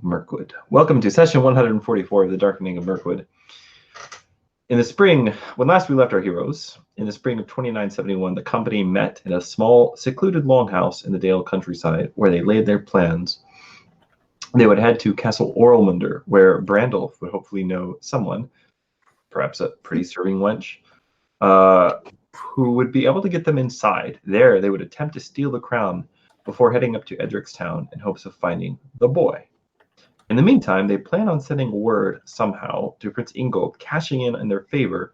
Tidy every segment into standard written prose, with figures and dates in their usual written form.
Mirkwood. Welcome to session 144 of the Darkening of Mirkwood. In the spring, when last we left our heroes, in the spring of 2971, the company met in a small, secluded longhouse in the Dale countryside, where they laid their plans. They would head to Castle Orlmunder, where Brandolf would hopefully know someone, perhaps a pretty serving wench, who would be able to get them inside. There, they would attempt to steal the crown before heading up to Edricstown in hopes of finding the boy. In the meantime, they plan on sending word somehow to Prince Ingold, cashing in their favor,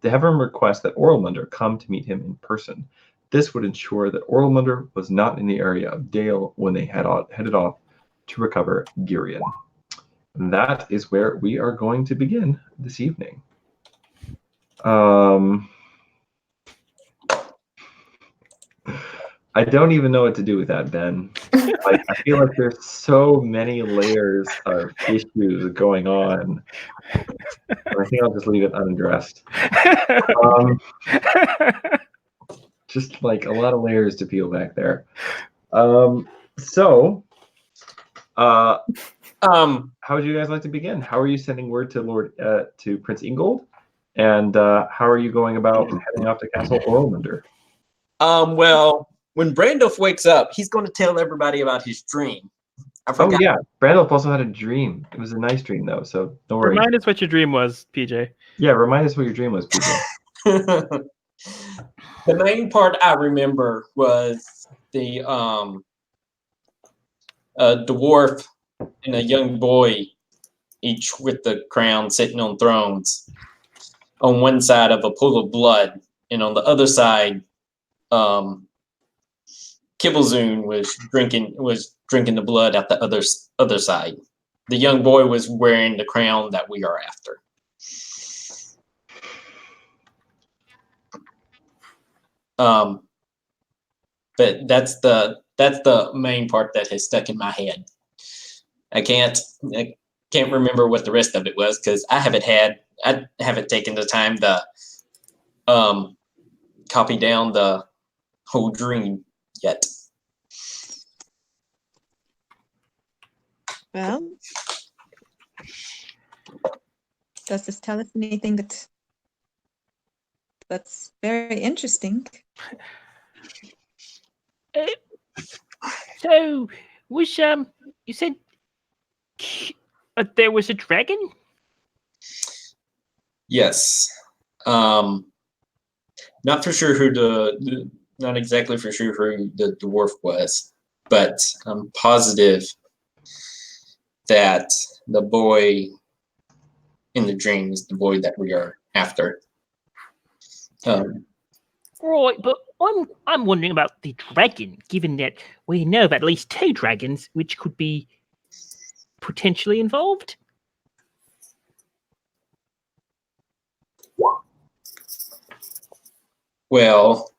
to have him request that Orlmunder come to meet him in person. This would ensure that Orlmunder was not in the area of Dale when they headed off to recover Girion. And that is where we are going to begin this evening. I don't even know what to do with that, Ben. I feel like there's so many layers of issues going on. I think I'll just leave it unaddressed. Just like a lot of layers to peel back there. How would you guys like to begin? How are you sending word to Prince Ingold? And how are you going about heading off to Castle Orlmunder? Well, when Brandolf wakes up, he's going to tell everybody about his dream. Oh, yeah. Brandolf also had a dream. It was a nice dream, though, so don't worry. Remind us what your dream was, PJ. Yeah, remind us what your dream was, PJ. The main part I remember was the dwarf and a young boy, each with the crown sitting on thrones. On one side of a pool of blood, and on the other side, Kibblezun was drinking the blood at the other side. The young boy was wearing the crown that we are after. But that's the main part that has stuck in my head. I can't remember what the rest of it was because I haven't taken the time to copy down the whole dream yet. Well, does this tell us anything that's very interesting? So, was you said there was a dragon? Yes. Not exactly for sure who the dwarf was, but I'm positive that the boy in the dream is the boy that we are after. Right, but I'm wondering about the dragon, given that we know of at least 2 dragons which could be potentially involved. Well,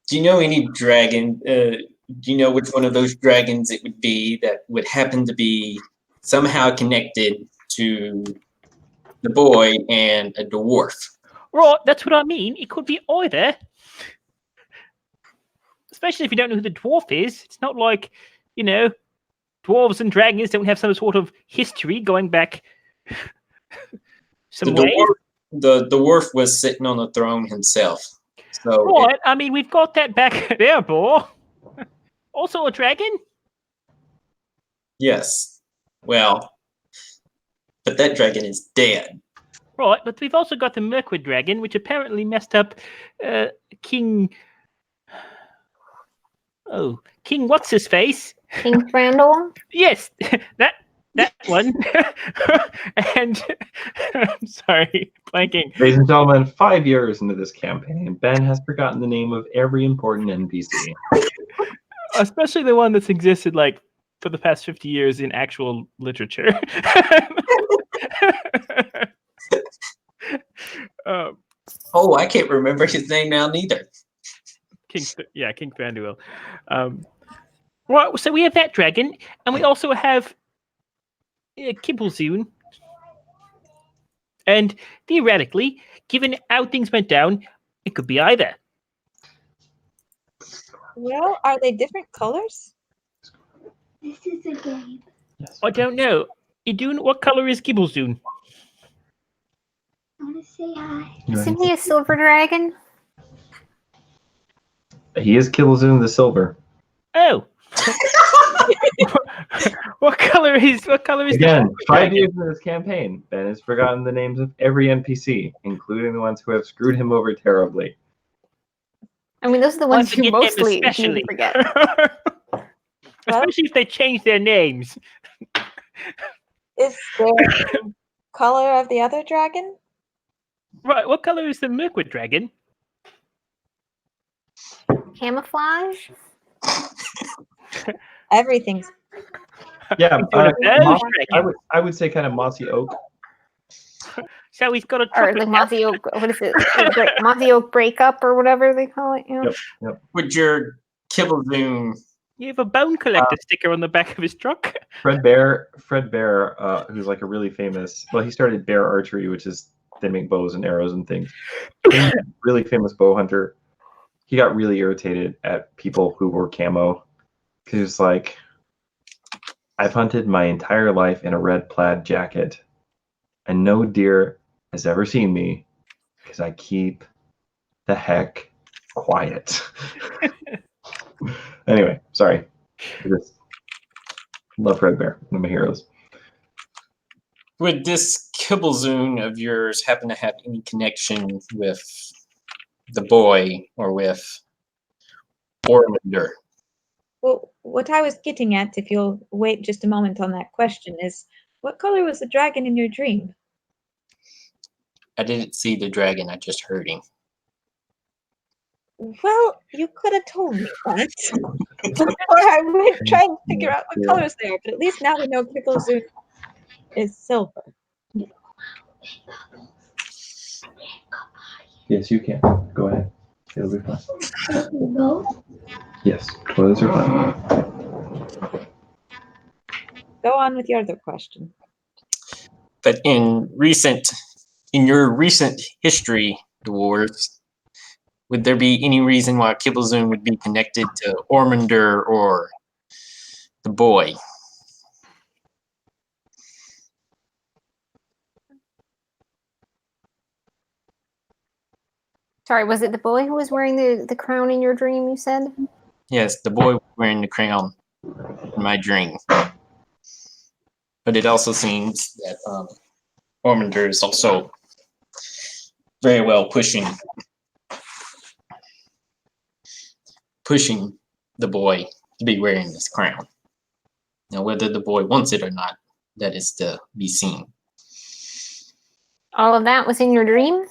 do you know any dragon? Do you know which one of those dragons it would be that would happen to be somehow connected to the boy and a dwarf? Right, that's what I mean. It could be either. Especially if you don't know who the dwarf is. It's not like, dwarves and dragons don't have some sort of history going back some way. The dwarf was sitting on the throne himself. So right, I mean, we've got that back there, boy. Also a dragon? Yes. Well, but that dragon is dead. Right, but we've also got the Mirkwood dragon, which apparently messed up King what's his face? King Brandol? Yes, that one. And I'm sorry, blanking. Ladies and gentlemen, 5 years into this campaign, Ben has forgotten the name of every important NPC. Especially the one that's existed for the past 50 years in actual literature. I can't remember his name now neither. King Thranduil. Right, so we have that dragon, and we also have Kibblezun. And theoretically, given how things went down, it could be either. Well, are they different colors? This is a game. Yes. I don't know. Idun, what color is Gibblezoon? I want to say hi. Isn't he a silver dragon? He is Killzoon the Silver. Oh. What color is Again, the 5 years into this campaign, Ben has forgotten the names of every NPC, including the ones who have screwed him over terribly. I mean, those are the Well, I ones you forget them mostly need especially. to forget. Especially if they change their names. Is there the color of the other dragon? Right, what color is the Mirkwood dragon? Camouflage? Everything's Yeah, One of those moss- dragons. I would say kind of mossy oak. So he's got a Or chocolate like mossy oak, what is it? Mossy oak breakup or whatever they call it. You know? Yep. With your Kibble You have a bone collector sticker on the back of his truck. Fred Bear, who's like a really famous. Well, he started Bear Archery, which is they make bows and arrows and things. Really famous bow hunter. He got really irritated at people who wore camo. He was like, "I've hunted my entire life in a red plaid jacket, and no deer has ever seen me because I keep the heck quiet." Anyway, sorry. I just love Red Bear, one of my heroes. Would this Kibblezone of yours happen to have any connection with the boy or with Ormander? well. What I was getting at, if you'll wait just a moment on that question, is what color was the dragon in your dream? I didn't see the dragon, I just heard him. Well, you could have told me that before I went trying to figure out what colors they are. But at least now we know Kibblezoo is silver. Yes, you can. Go ahead. It'll be fine. Go. Yes, toilets are fine. Go on with your other question. But in your recent history, dwarves, would there be any reason why Kibblezone would be connected to Ormander or the boy? Sorry, was it the boy who was wearing the crown in your dream, you said? Yes, the boy wearing the crown in my dream. But it also seems that Ormander is also very well pushing the boy to be wearing this crown. Now, whether the boy wants it or not, that is to be seen. All of that was in your dream?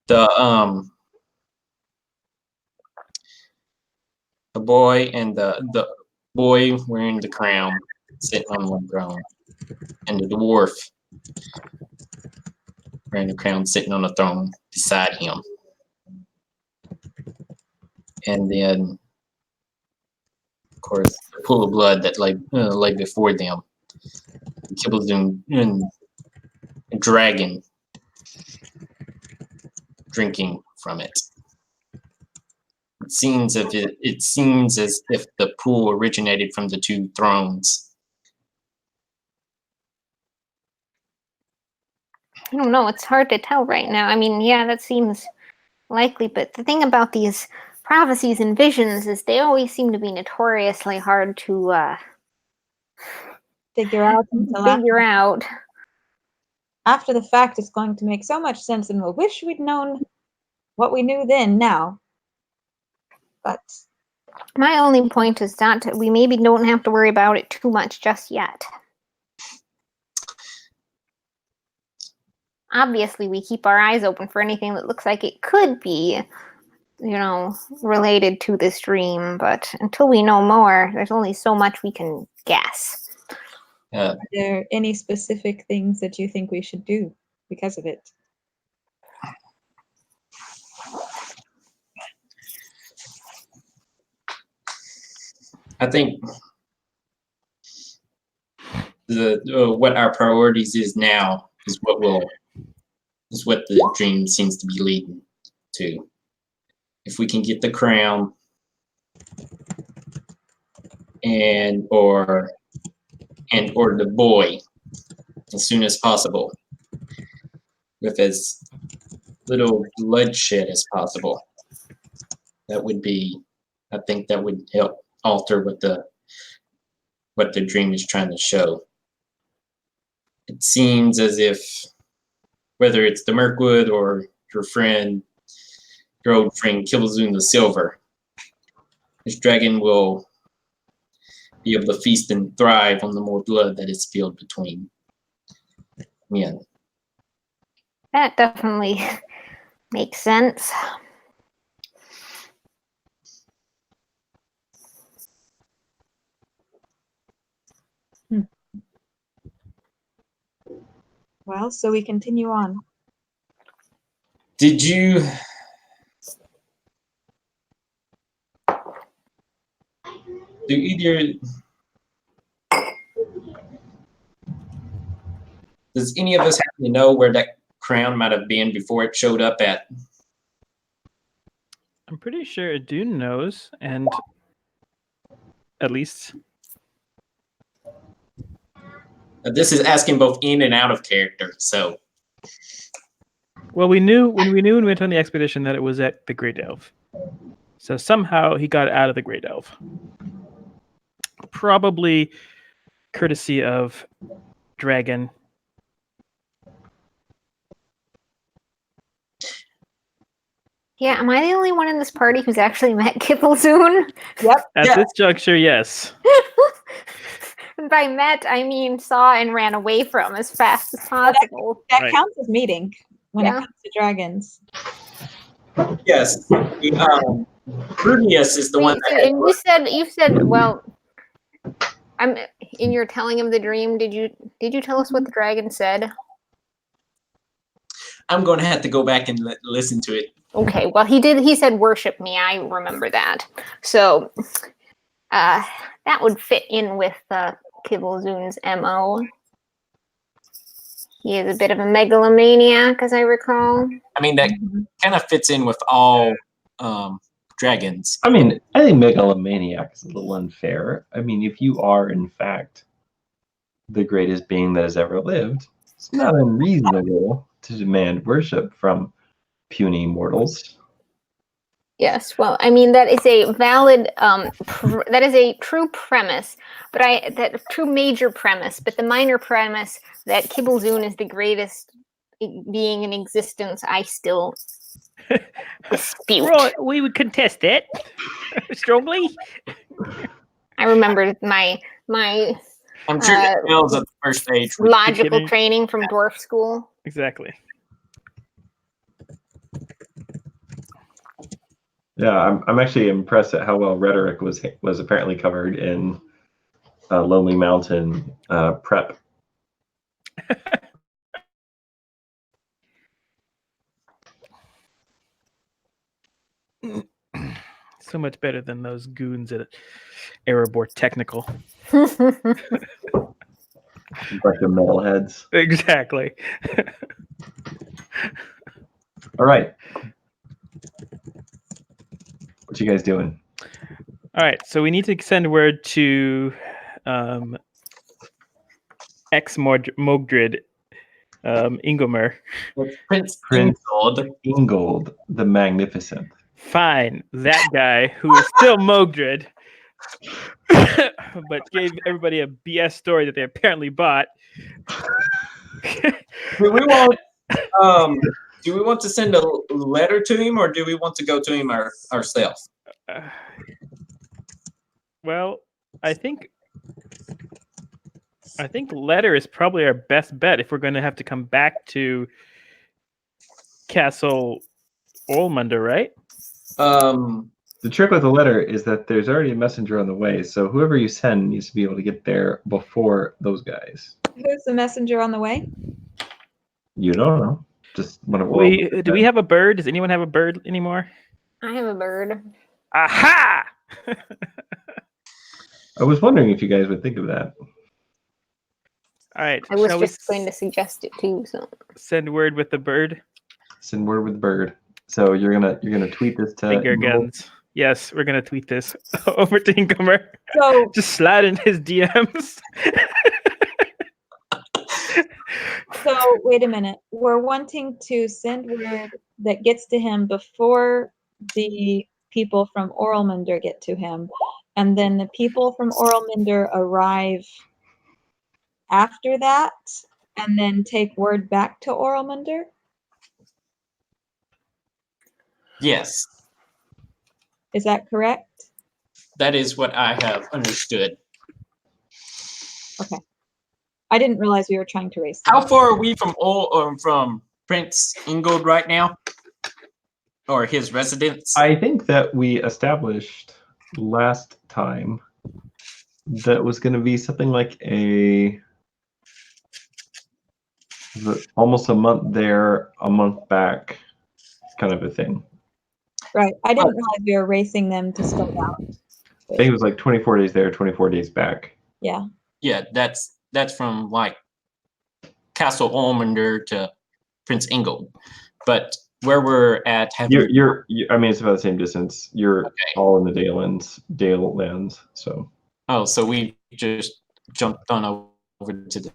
The boy and the boy wearing the crown sitting on one throne, and the dwarf wearing the crown sitting on a throne beside him. And then, of course, the pool of blood that lay before them. Kibblezone and a dragon drinking from it. It seems as if the pool originated from the two thrones. I don't know. It's hard to tell right now. I mean, yeah, that seems likely. But the thing about these prophecies and visions is they always seem to be notoriously hard to Figure out until figure out. after the fact. It's going to make so much sense, and we'll wish we'd known what we knew then now. But My only point is that we maybe don't have to worry about it too much just yet. Obviously, we keep our eyes open for anything that looks like it could be, related to this dream. But until we know more, there's only so much we can guess. are there any specific things that you think we should do because of it? I think what our priorities is now is what the dream seems to be leading to. If we can get the crown and or the boy as soon as possible, with as little bloodshed as possible. That would be, I think, that would help alter what the dream is trying to show. It seems as if, whether it's the Mirkwood or your old friend Kibblezun the Silver, this dragon will be able to feast and thrive on the more blood that is spilled between men. That definitely makes sense. Well, so we continue on. Did you? Do either? Does any of us happen to know where that crown might have been before it showed up at? I'm pretty sure Dune knows, and at least This is asking both in and out of character. So, well, we knew when we went on the expedition that it was at the Great Elf. So somehow he got out of the Great Elf. Probably courtesy of Dragon. Yeah, am I the only one in this party who's actually met Kibblezun? At this juncture, yes. And by met, I mean saw and ran away from as fast as possible. That Right. counts as meeting when Yeah. it comes to dragons. yes, Rudius is the one that And you said, well, I'm in your telling him the dream. Did you tell us what the dragon said? I'm going to have to go back and listen to it. Okay, well, he said worship me. I remember that. So that would fit in with Kibblezun's MO. He is a bit of a megalomaniac, as I recall. I mean, that kind of fits in with all dragons. I mean, I think megalomaniac is a little unfair. I mean, if you are, in fact, the greatest being that has ever lived, it's not unreasonable to demand worship from puny mortals. Yes, well, I mean that is a valid, that is a true premise, but that true major premise. But the minor premise that Kibblezun is the greatest being in existence, I still dispute. Well, we would contest that strongly. I remember my I'm sure that fails at the first page. logical beginning. training from dwarf school. Exactly. Yeah, I'm actually impressed at how well rhetoric was apparently covered in Lonely Mountain prep. So much better than those goons at Erebor Technical. Like the metalheads. Exactly. All right. What you guys doing? All right, so we need to send word to ex-Mogdrid, Ingomar. Prince Prince Ingold. Ingold the Magnificent. Fine, that guy who is still Mogdrid, but gave everybody a BS story that they apparently bought. Do we want to send a letter to him, or do we want to go to him ourselves? Well, I think letter is probably our best bet if we're going to have to come back to Castle Olmunder, right? The trick with the letter is that there's already a messenger on the way, so whoever you send needs to be able to get there before those guys. Who's the messenger on the way? You don't know. Just one of Do we have a bird? Does anyone have a bird anymore? I have a bird. Aha! I was wondering if you guys would think of that. All right. I was shall we just going to suggest it too. So send word with the bird? Send word with the bird. So you're gonna tweet this to Finger Google? guns. Yes, we're gonna tweet this over to Incomer. So, Just slide in his DMs. so wait a minute. We're wanting to send word that gets to him before the people from Oralminder get to him, and then the people from Oralminder arrive after that, and then take word back to Oralminder. Yes, Is that correct? that is what I have understood. Okay. I didn't realize we were trying to race. How far are we from Prince Ingold right now, or his residence? I think that we established last time that it was going to be something like almost a month there, a month back, kind of a thing. Right. I didn't realize we were racing them to start out. I think it was like 24 days there, 24 days back. Yeah. Yeah, that's from like Castle Ormander to Prince Ingold, but where we're at having You're I mean, it's about the same distance. You're Okay. all in the Dale lands. So oh, so we just jumped on over to the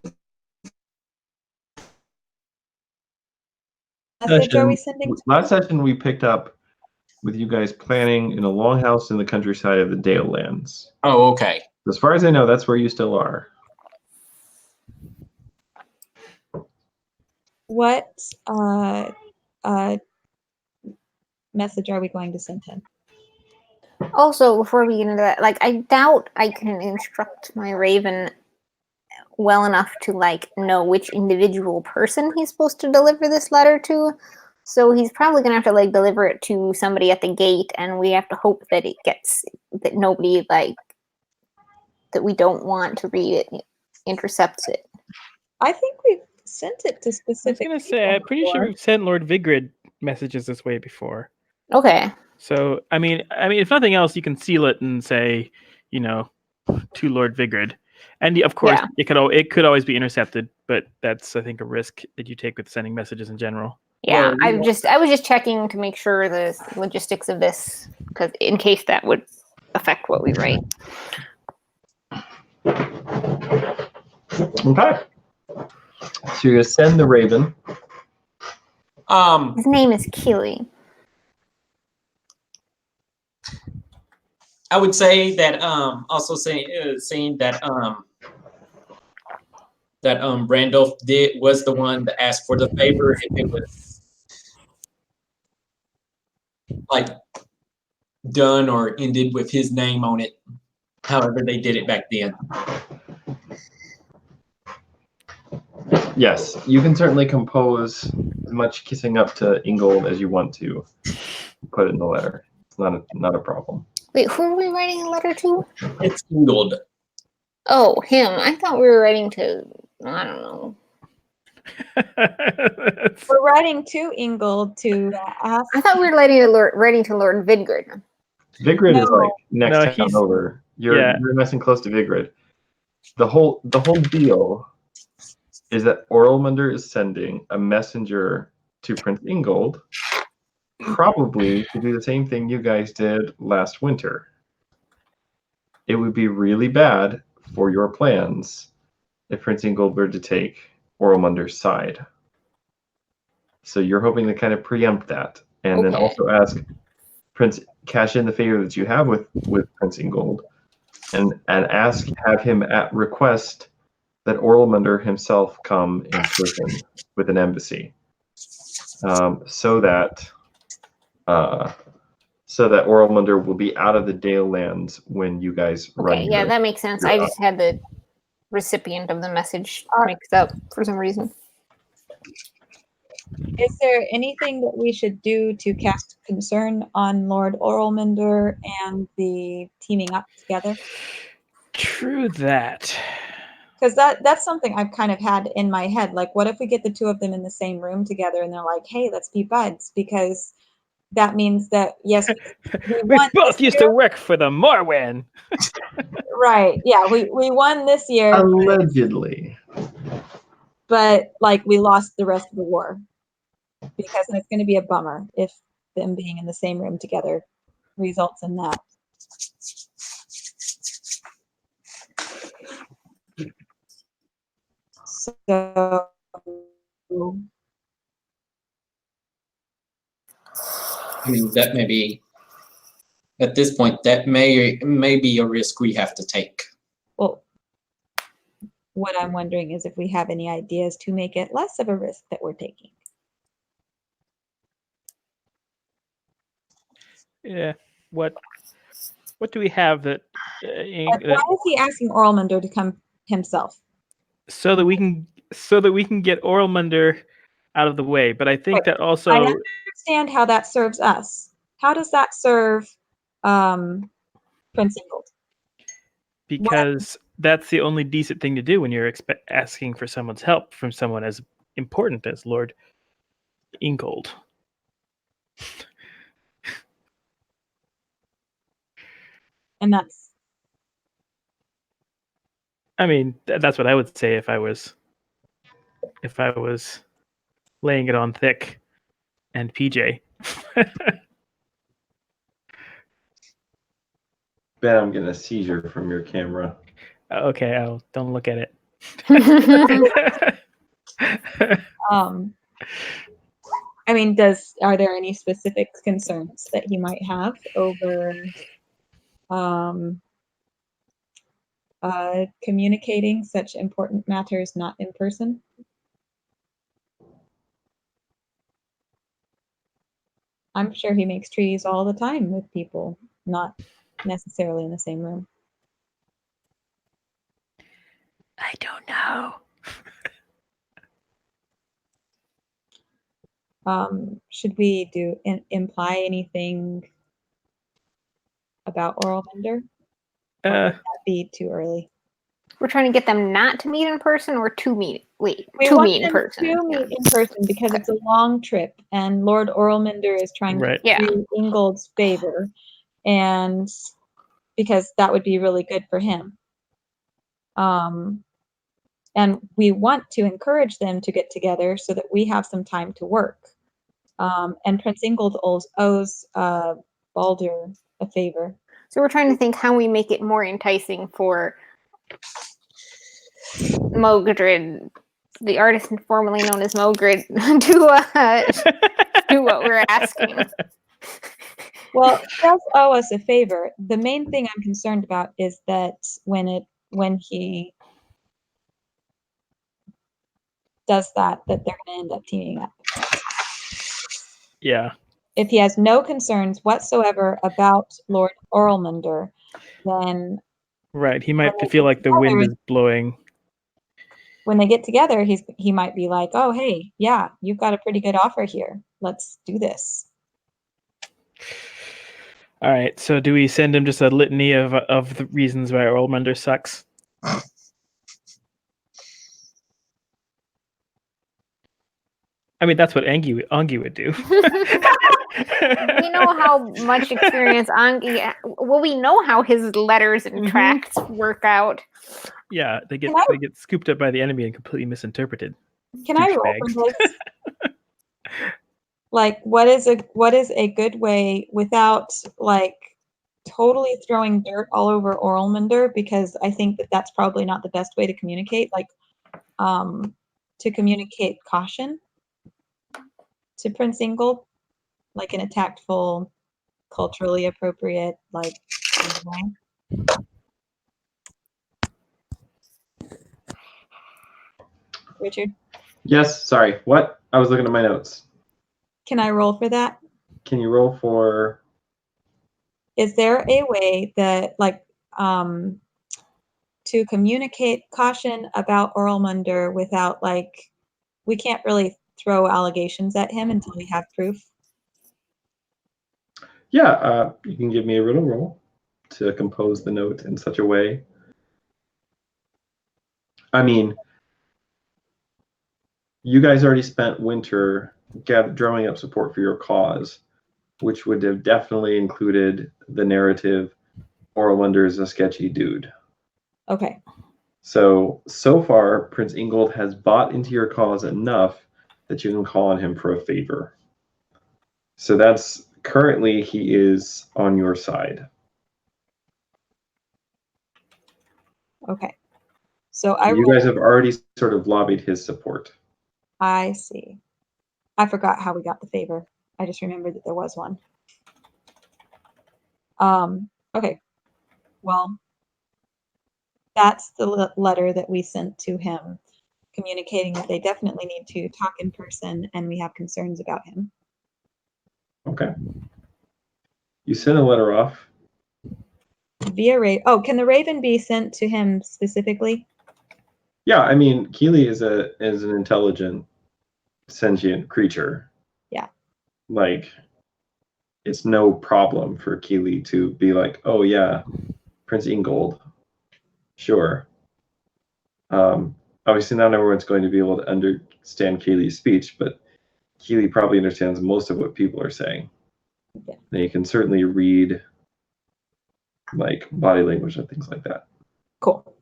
Message are we sending? last session we picked up with you guys planning in a longhouse in the countryside of the Dale lands. oh, okay. As far as I know, that's where you still are. What message are we going to send him? Also, before we get into that, like, I doubt I can instruct my Raven well enough to like know which individual person he's supposed to deliver this letter to. So he's probably gonna have to like deliver it to somebody at the gate, and we have to hope that that nobody like that we don't want to read it intercepts it. I think we've sent it to I was specific. gonna say, I'm pretty sure we've sent Lord Vigrid messages this way before. Okay. So I mean, if nothing else, you can seal it and say, to Lord Vigrid. And of course, Yeah. it could always be intercepted, but that's I think a risk that you take with sending messages in general. Yeah, Well, I was just checking to make sure the logistics of this, because in case that would affect what we write. Okay. So you're gonna send the Raven. His name is Keely. I would say that also saying that Randolph was the one that asked for the favor if it was like done or ended with his name on it. However they did it back then. Yes, you can certainly compose as much kissing up to Ingold as you want to. Put it in the letter. It's not a problem. Wait, who are we writing a letter to? It's Ingold. Oh, him. I thought we were writing to, I don't know. We're writing to Ingold to ask. I thought we were writing to Lord Vidgrid. Vigrid is No. like next No, town he's- over. You're nice and close to Vigrid. The whole deal is that Oralminder is sending a messenger to Prince Ingold, probably to do the same thing you guys did last winter. It would be really bad for your plans if Prince Ingold were to take Oralminder's side. So you're hoping to kind of preempt that, and then Okay. also ask Prince cash in the favor that you have with Prince Ingold, and have him at request that Oralminder himself come in person with an embassy, so that Oralminder will be out of the Dale lands when you guys run. Okay, yeah, that makes sense. I just had the recipient of the message mixed up for some reason. Is there anything that we should do to cast concern on Lord Oralminder and the teaming up together? True that. Because that's something I've kind of had in my head. Like, what if we get the two of them in the same room together and they're like, hey, let's be buds? Because that means that, yes, we We won both this used year. to work for the Morwen. Right. Yeah, we won this year, Allegedly. but like we lost the rest of the war. Because it's going to be a bummer if them being in the same room together results in that. So I mean, that may be, at this point, that may be a risk we have to take. well, what I'm wondering is if we have any ideas to make it less of a risk that we're taking. Yeah. What do we have that, Like, why is he asking Orlmunder to come himself? so that we can get Orlmunder out of the way? But I think Right. that also I understand how that serves us. How does that serve Prince Ingold? because that's the only decent thing to do when you're asking for someone's help from someone as important as Lord Ingold. And that's I mean, that's what I would say if I was laying it on thick and PJ. Bet I'm getting a seizure from your camera. Okay, don't look at it. I mean, are there any specific concerns that he might have over communicating such important matters not in person? I'm sure he makes treaties all the time with people, not necessarily in the same room. I don't know. Should we imply anything about Orlmunder? Or would that be too early? We're trying to get them not to meet in person or to meet. Wait, We to want meet in them person. to meet in person because it's a long trip, and Lord Orlmunder is trying Right. to do Ingold's favor, and because that would be really good for him. And we want to encourage them to get together so that we have some time to work. And Prince Ingold owes Baldur a favor. So we're trying to think how we make it more enticing for Mogrid, the artist formerly known as Mogrid, to do what we're asking. Well, he does owe us a favor. The main thing I'm concerned about is that when he does that they're going to end up teaming up. Yeah. If he has no concerns whatsoever about Lord Orlmunder, then Right. He might feel like the wind is blowing. When they get together, he might be like, "Oh, hey, yeah, you've got a pretty good offer here. Let's do this." All right. So do we send him just a litany of the reasons why Orlmunder sucks? I mean, that's what Angie would do. We know how much experience Angi. Well, we know how his letters and tracts work out. Yeah, they get scooped up by the enemy and completely misinterpreted. Can I roll for this? Like, what is a good way without like totally throwing dirt all over Orlmunder, because I think that's probably not the best way to communicate. Like, to communicate caution to Prince Ingold, like in a tactful, culturally appropriate, like, way. Richard? Yes, sorry. What? I was looking at my notes. Can I roll for that? Can you roll for... Is there a way that, like, to communicate caution about Orlmunder without, like, we can't really throw allegations at him until we have proof? Yeah, you can give me a riddle roll to compose the note in such a way. I mean, you guys already spent winter drawing up support for your cause, which would have definitely included the narrative Orlander is a sketchy dude. Okay. So far, Prince Ingold has bought into your cause enough that you can call on him for a favor. So that's currently he is on your side. Okay. So I You guys have already sort of lobbied his support. I see. I forgot how we got the favor. I just remembered that there was one. Okay. Well, that's the letter that we sent to him, communicating that they definitely need to talk in person and we have concerns about him. Okay. You send a letter off. Via Raven. Oh, can the Raven be sent to him specifically? Yeah, I mean, Keely is an intelligent, sentient creature. Yeah. Like, it's no problem for Keely to be like, oh yeah, Prince Ingold. Sure. Obviously, not everyone's going to be able to understand Keely's speech, but Keely probably understands most of what people are saying. Yeah. And you can certainly read like body language and things like that. Cool.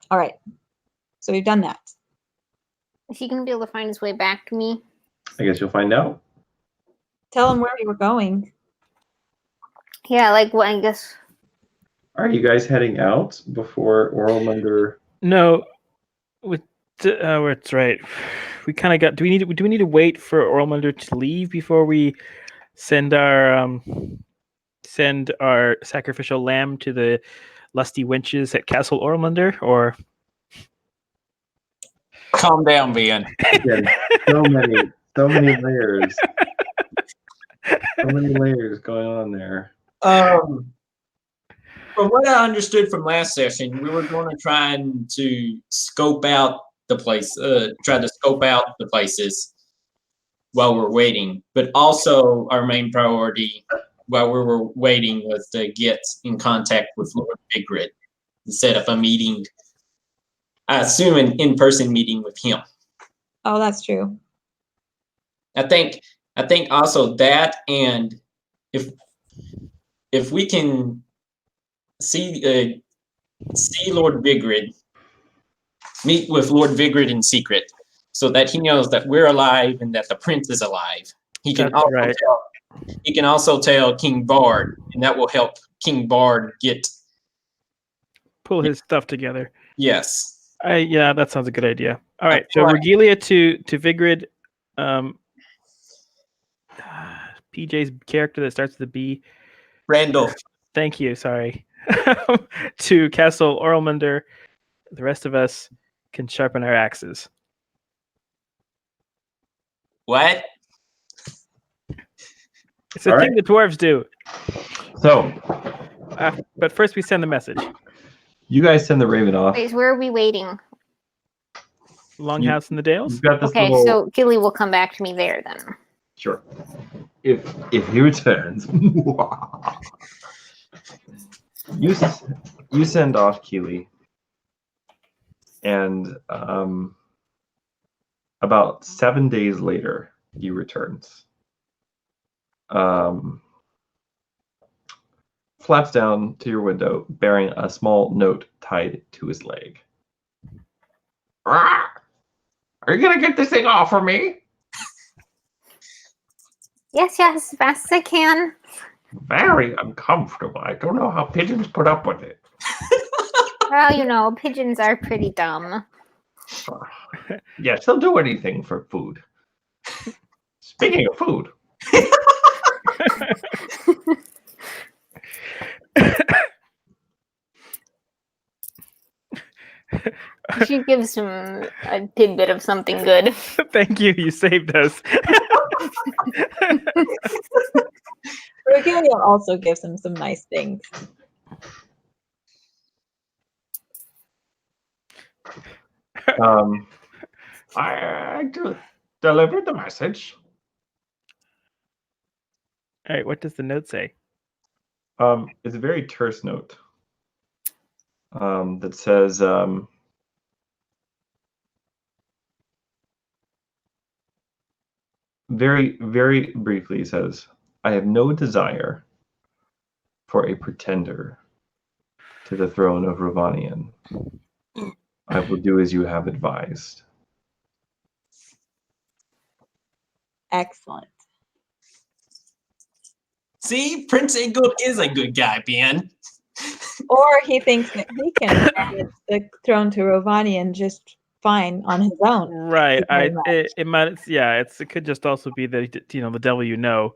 All right. So we've done that. Is he gonna be able to find his way back to me? I guess you'll find out. Tell him where you were going. Yeah, like what? I guess. Are you guys heading out before Orlmunder? No, with it's right. We kind of got. Do we need to wait for Orlmunder to leave before we send our sacrificial lamb to the lusty wenches at Castle Orlmunder, or? Calm down, Ben. Again, so many layers. So many layers going on there. From what I understood from last session, we were going to try to scope out the place, try to scope out the places while we're waiting. But also, our main priority while we were waiting was to get in contact with Lord Vigrid and set up a meeting. I assume an in-person meeting with him. Oh, that's true. I think also that, and if we can see Lord Vigrid, meet with Lord Vigrid in secret, so that he knows that we're alive and that the prince is alive. He can also tell King Bard, and that will help King Bard Pull his stuff together. Yes. Yeah, that sounds a good idea. All right, so Right. Regalia to Vigrid. PJ's character that starts with a B. Randall. Thank you. Sorry. To Castle Orlmunder. The rest of us can sharpen our axes. What? It's a thing the dwarves do. So, but first we send the message. you guys send the Raven off. Wait, where are we waiting? Longhouse in the Dales? You've got this Okay, little... so Gilly will come back to me there then. Sure. If he returns, you send off Keely, and about 7 days later, he returns. Flaps down to your window, bearing a small note tied to his leg. Are you gonna get this thing off for me? Yes, as fast as I can. Very uncomfortable. I don't know how pigeons put up with it. Well, pigeons are pretty dumb. Yes, they'll do anything for food. Speaking of food. She gives him a tidbit of something good. Thank you. You saved us. Regalia also gives him some nice things. I delivered the message. All right, what does the note say? It's a very terse note that says, very, very briefly says, I have no desire for a pretender to the throne of Ravanian. I will do as you have advised. Excellent. See, Prince Ingold is a good guy, Ben. Or he thinks that he can manage the throne to Rovanian just fine on his own. Right. Very much. It might. Yeah. It could just also be that the devil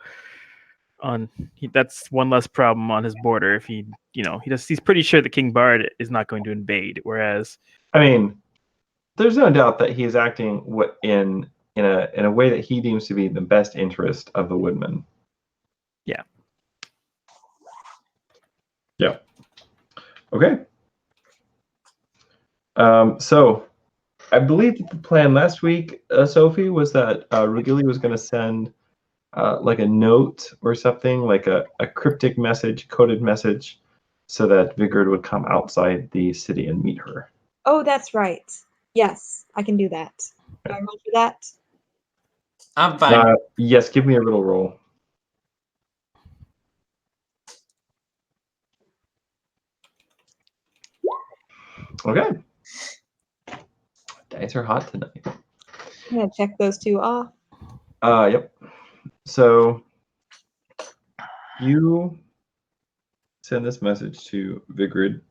that's one less problem on his border. If he's pretty sure that King Bard is not going to invade. Whereas, I mean, there's no doubt that he is acting in a way that he deems to be the best interest of the woodman. Yeah. Yeah. Okay. So I believe that the plan last week, Sophie, was that Rugili was going to send like a note or something, like a cryptic message, coded message, so that Vigrid would come outside the city and meet her. Oh, that's right. Yes, I can do that. Do I roll for that? I'm fine. Yes, give me a riddle roll. Okay. Dice are hot tonight. I'm gonna check those two off. Yep. So you send this message to Vigrid,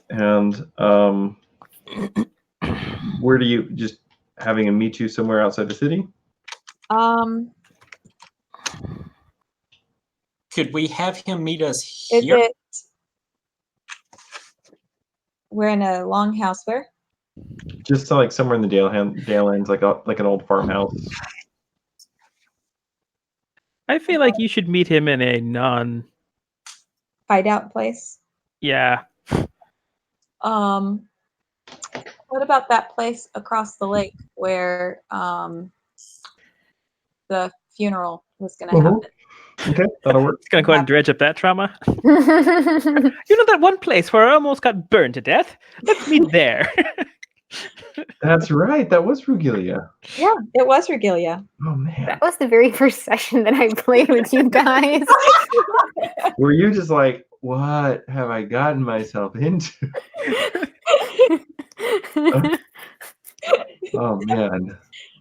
and where do you just having him meet you somewhere outside the city? Could we have him meet us Is here? it? We're in a longhouse. Where? Just like somewhere in the Dalelands, like an old farmhouse. I feel like you should meet him in a non. Hideout place. Yeah. What about that place across the lake where the funeral was going to happen? Okay, that'll work. It's gonna go ahead and dredge up that trauma. That one place where I almost got burned to death? Let's meet there. That's right. That was Rugilia. Yeah, it was Regalia. Oh man. That was the very first session that I played with you guys. Were you just like, what have I gotten myself into? Oh man.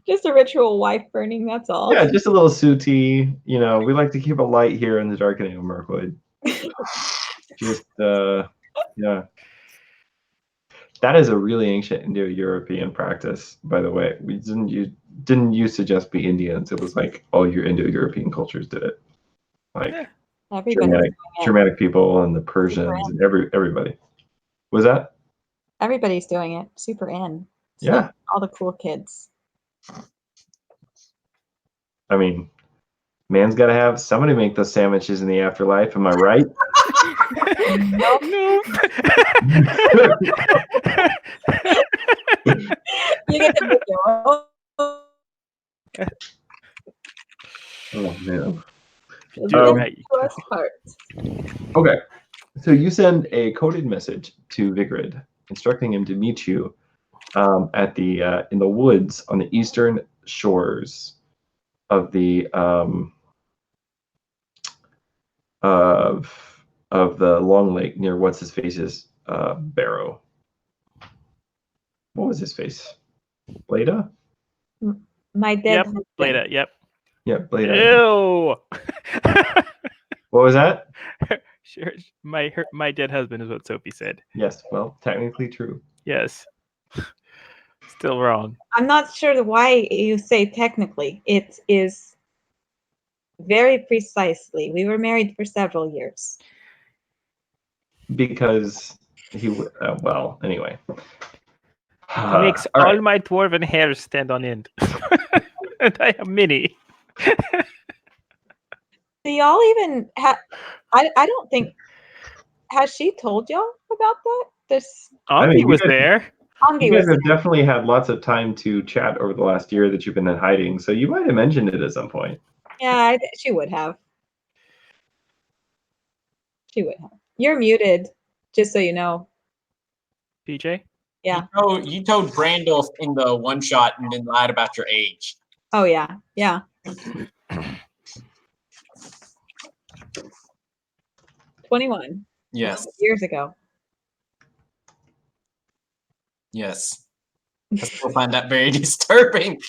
Just a ritual wife burning, that's all. Yeah, just a little sooty. We like to keep it light here in the Darkening of Mirkwood. Just yeah. That is a really ancient Indo-European practice, by the way. We didn't used to just be Indians. It was like all your Indo-European cultures did it. Like Germanic people and the Persians and everybody. Was that? Everybody's doing it. Super in. It's Yeah. like all the cool kids. I mean, man's got to have somebody make those sandwiches in the afterlife. Am I right? No. You get to make your own. Oh man. Do it right. Worst part. Okay. So you send a coded message to Vigrid, instructing him to meet you at the in the woods on the eastern shores of the of the Long Lake near what's his face's barrow. What was his face? Blada? My dead Yep. husband. Blada. Yep. Yeah, Blada. Ew. What was that? Sure. My dead husband is what Sophie said. Yes, well, technically true. Yes. Still wrong. I'm not sure why you say technically. It is very precisely. We were married for several years. Because he well, anyway. He makes all right. all my dwarven hairs stand on end. And I have many. Do y'all even have? I don't think. Has she told y'all about that? This I mean, Angi you was guys- there. Angi You guys was. have definitely had lots of time to chat over the last year that you've been in hiding, so you might have mentioned it at some point. Yeah, she would have. She would have. You're muted, just so you know. PJ? Yeah. You told Brandolph in the one shot and then lied about your age. Oh yeah. Yeah. 21 Yes. years ago. Yes. I still find that very disturbing.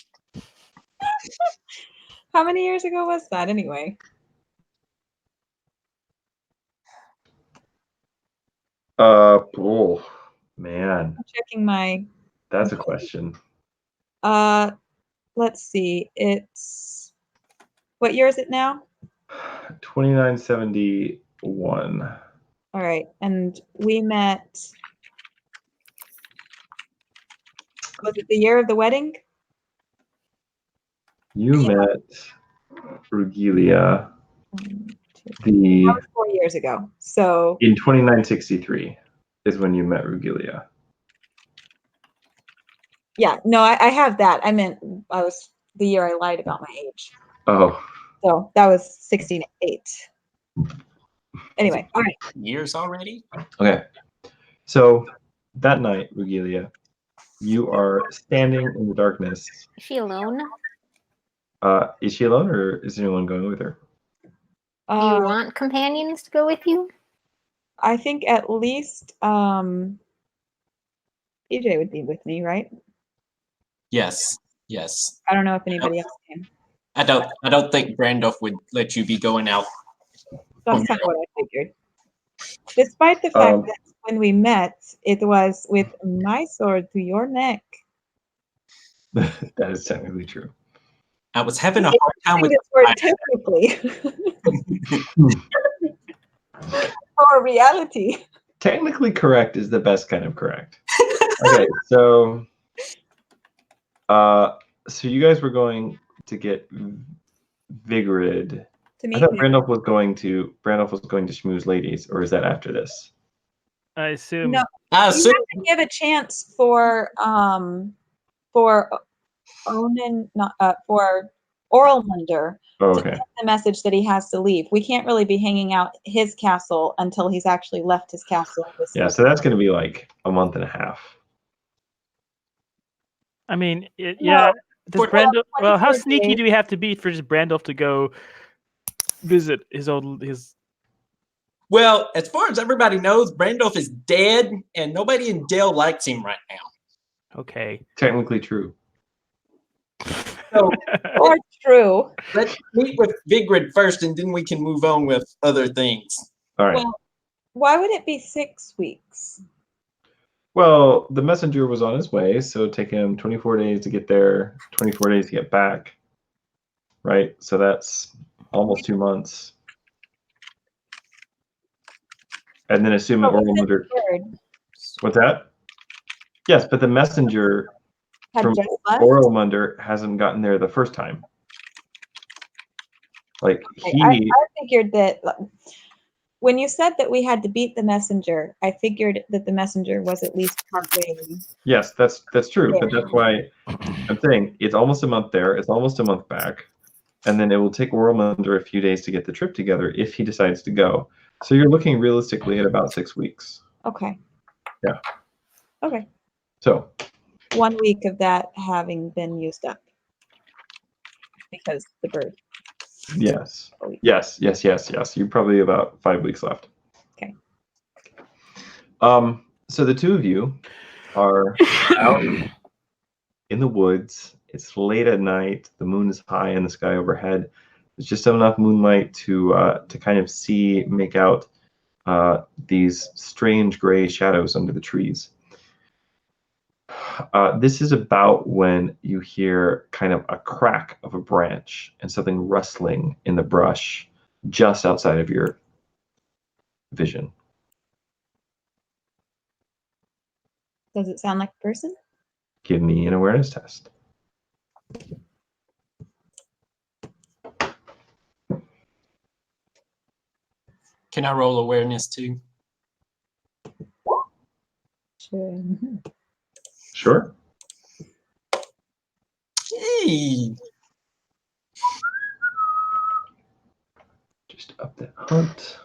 How many years ago was that anyway? Oh, man. I'm checking my. That's a question. Let's see. It's what year is it now? 2971. All right, and we met. Was it the year of the wedding? You met Rugilia That the was 4 years ago. So in 2963 is when you met Rugilia. yeah, no, I have that. I meant I was the year I lied about my age. Oh, So that was 68. Anyway, all right. Years already? okay. So that night, Rugilia, you are standing in the darkness. Is she alone? Is she alone, or is anyone going with her? Do you want companions to go with you? I think at least EJ would be with me, right? Yes. Yes. I don't know if anybody else can. I don't think Brandolph would let you be going out. That's kind of what I figured. Despite the fact that when we met, it was with my sword to your neck. That is technically true. I was having a hard time with this word technically. Or reality. Technically correct is the best kind of correct. Okay, so you guys were going to get Vigrid. To I meet thought me. Brandolph was going to schmooze ladies, or is that after this? I assume. No, I you assume have to give a chance for Onan, not for Orlmunder Oh, to okay. get the message that he has to leave. We can't really be hanging out his castle until he's actually left his castle. Yeah, so that's going to be like a month and a half. I mean, No, yeah. Does for- Brandolph? Well, how 24 sneaky days. do we have to be for just Brandolph to go visit his old his? well, as far as everybody knows, Brandolph is dead, and nobody in Dale likes him right now. Okay. Technically true. So Or true. let's meet with Vigrid first, and then we can move on with other things. All right. Well, why would it be 6 weeks? Well, the messenger was on his way, so it'd take him 24 days to get there, 24 days to get back. Right? So that's almost 2 months. And then assuming Oh, we said Orlmunder. the third. What's that? Yes, but the messenger Had from just left. Orlmunder hasn't gotten there the first time. Like I figured that when you said that we had to beat the messenger, I figured that the messenger was at least partway. yes, that's true. Yeah. But that's why I'm saying it's almost a month there, it's almost a month back, and then it will take Orlmunder a few days to get the trip together if he decides to go. So you're looking realistically at about 6 weeks. Okay. Yeah. Okay. So 1 week of that having been used up because the bird. yes. Oh, yeah. Yes. You're probably about 5 weeks left. Okay. So the two of you are out in the woods. It's late at night. The moon is high in the sky overhead. There's just enough moonlight to kind of make out these strange gray shadows under the trees. This is about when you hear kind of a crack of a branch and something rustling in the brush just outside of your vision. Does it sound like a person? Give me an awareness test. Can I roll awareness too? Sure. Sure. Hey, Just up that hunt.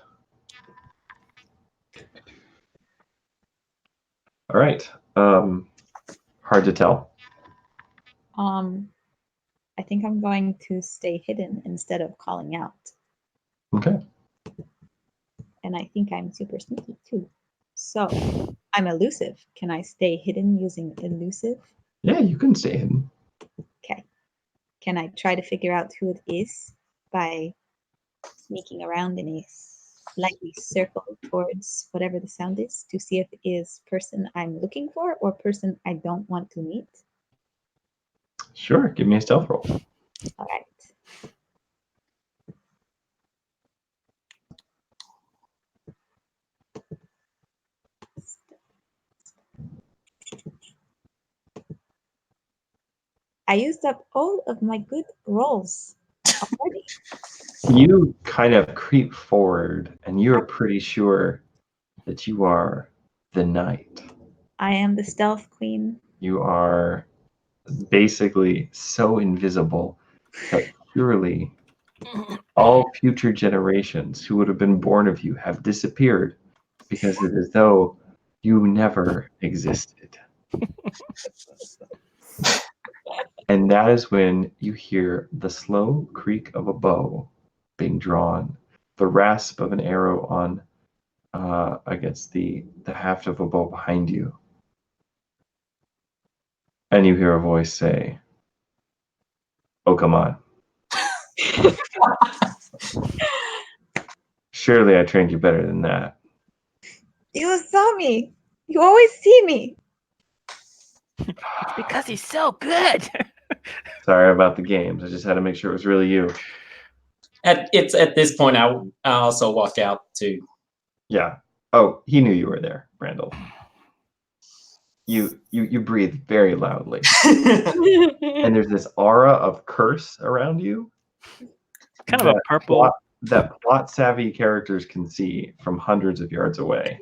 All right. Hard to tell. I think I'm going to stay hidden instead of calling out. Okay. And I think I'm super sneaky too. So I'm elusive. Can I stay hidden using elusive? Yeah, you can stay hidden. Okay. Can I try to figure out who it is by sneaking around in a lightly circle towards whatever the sound is to see if it is person I'm looking for or person I don't want to meet. Sure, give me a stealth roll. All right. I used up all of my good rolls already. You kind of creep forward, and you are pretty sure that you are the knight. I am the stealth queen. You are basically so invisible that surely all future generations who would have been born of you have disappeared because it is as though you never existed. And that is when you hear the slow creak of a bow being drawn, the rasp of an arrow on against the haft of a bow behind you. And you hear a voice say, "Oh, come on. Surely I trained you better than that." You saw me. You always see me. It's because he's so good. Sorry about the games. I just had to make sure it was really you. At this point, I also walk out too. Yeah. Oh, he knew you were there, Randall. You breathe very loudly. And there's this aura of curse around you. Kind of a that purple. that plot savvy characters can see from hundreds of yards away.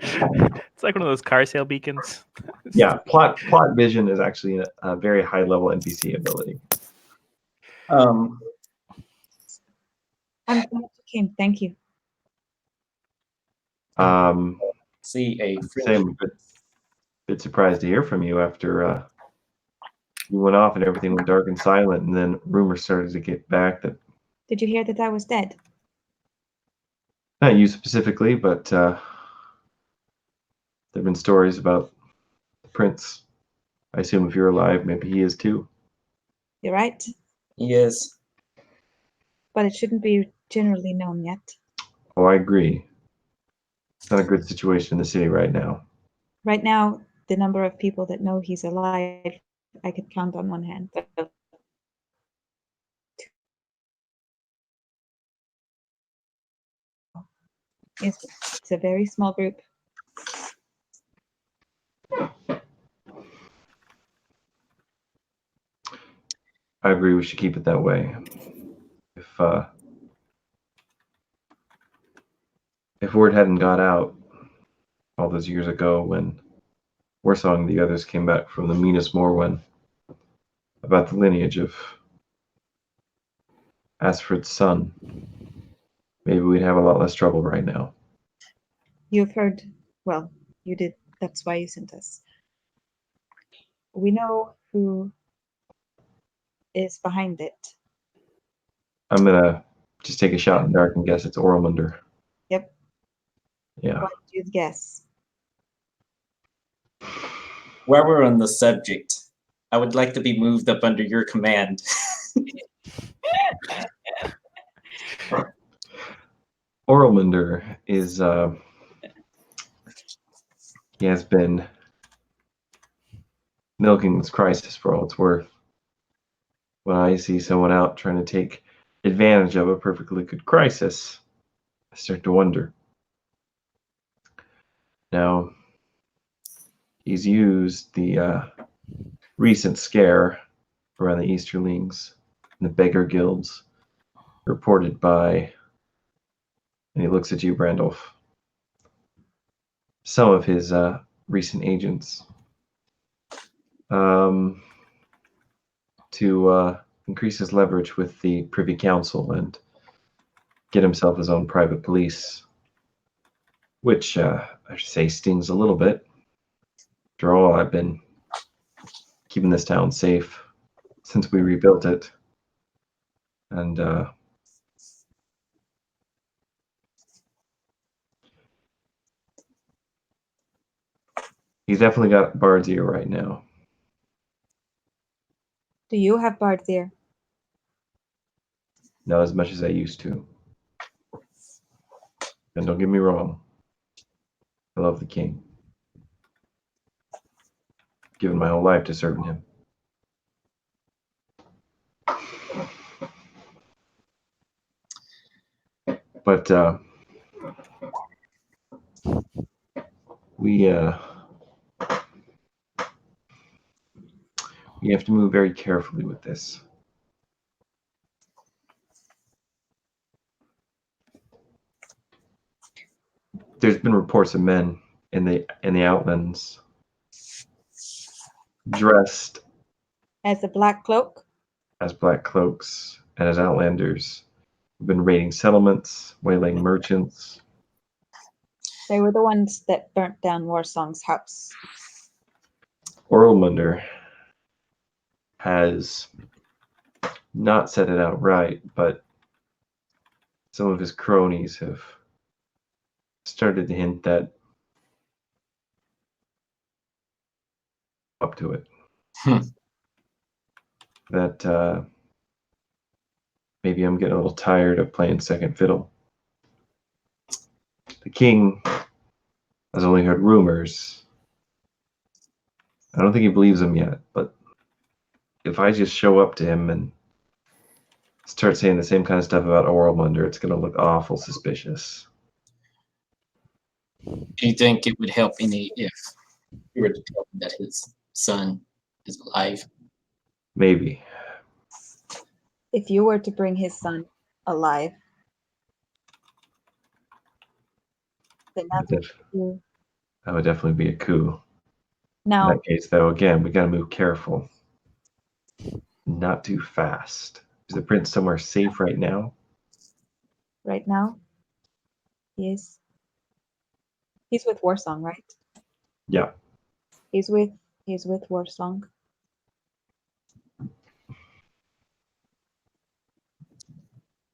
It's like one of those car sale beacons. Yeah, plot vision is actually a very high level NPC ability. Um, I'm glad you came. Thank you. see a Same, but bit surprised to hear from you after you went off and everything went dark and silent, and then rumors started to get back that Did you hear that I was dead? not you specifically, but there have been stories about the prince. I assume if you're alive, maybe he is too. You're right. yes. But it shouldn't be generally known yet. Oh, I agree. It's not a good situation in the city right now. Right now, the number of people that know he's alive, I could count on one hand. But it's a very small group. I agree. We should keep it that way. If word hadn't got out all those years ago when Warsaw and the others came back from the Minas Morwen about the lineage of Asfred's son, maybe we'd have a lot less trouble right now. You've heard, well, you did. That's why you sent us. We know who is behind it. I'm gonna just take a shot in the dark and guess it's Orlmunder. Yep. Yeah. What did you guess? While we're on the subject, I would like to be moved up under your command. Orlmunder is he has been milking this crisis for all it's worth. When I see someone out trying to take advantage of a perfectly good crisis, I start to wonder. Now, he's used the recent scare around the Easterlings and the beggar guilds reported by, and he looks at you, Brandolph, some of his recent agents to increase his leverage with the Privy Council and get himself his own private police, which I should say stings a little bit. After all, I've been keeping this town safe since we rebuilt it, and he's definitely got Bard's ear right now. Do you have Bard's ear? Not as much as I used to. And don't get me wrong, I love the king. Given my whole life to serving him. But we have to move very carefully with this. There's been reports of men in the outlands dressed As a black cloak? as black cloaks and as outlanders who've been raiding settlements, waylaying merchants. They were the ones that burnt down Warsong's house. Orlmunder has not said it outright, but some of his cronies have started to hint that up to it. That maybe I'm getting a little tired of playing second fiddle. The king has only heard rumors. I don't think he believes them yet, but if I just show up to him and start saying the same kind of stuff about Orlmunder, it's going to look awful suspicious. Do you think it would help any if you were to tell him that his son is alive? Maybe. If you were to bring his son alive, then that's what you. That would definitely be a coup. In Now, that case, though, again, we got to move careful. Not too fast. Is the prince somewhere safe right now? right now, he's with Warsong, right? Yeah. He's with Warsong.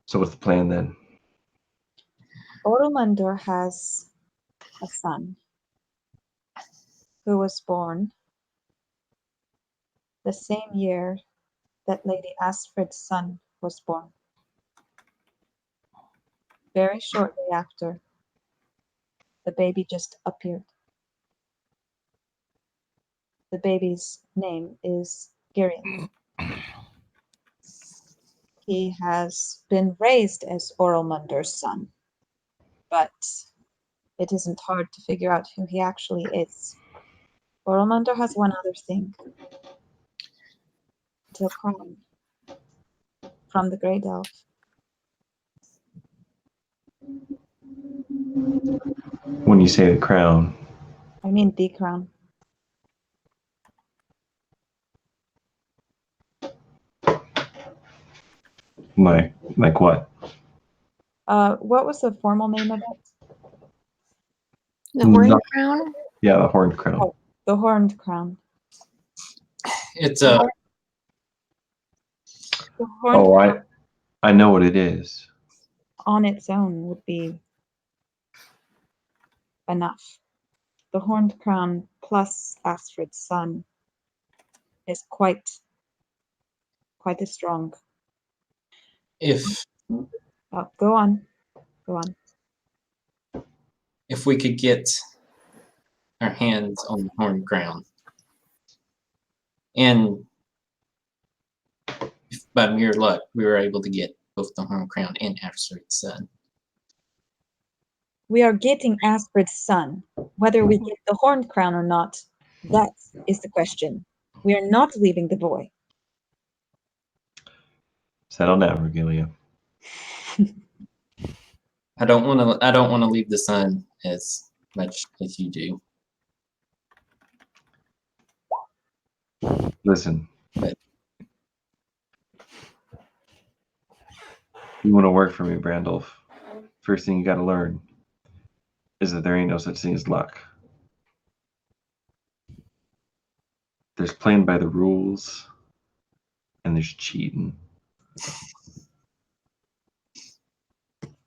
So what's the plan then? Orlmunder has a son who was born the same year that Lady Astrid's son was born. Very shortly after, the baby just appeared. The baby's name is Girion. He has been raised as Orlmunder's son, but it isn't hard to figure out who he actually is. Orlmunder has one other thing. The crown from the Great Elf. When you say the crown, I mean the crown. like what? What was the formal name of it? The horned No. crown? Yeah, the horned crown. Oh. The horned crown. It's a The horned crown I know what it is. on its own would be enough. The horned crown plus Astrid's son is quite as strong. if Go on. if we could get our hands on the horned crown, and if by mere luck we were able to get both the horned crown and Astrid's son. We are getting Astrid's son. Whether we get the horned crown or not, that is the question. We are not leaving the boy. Settle down, Regalia. I don't want to leave the son as much as you do. Listen. But you want to work for me, Brandolph. First thing you got to learn is that there ain't no such thing as luck. There's playing by the rules, and there's cheating.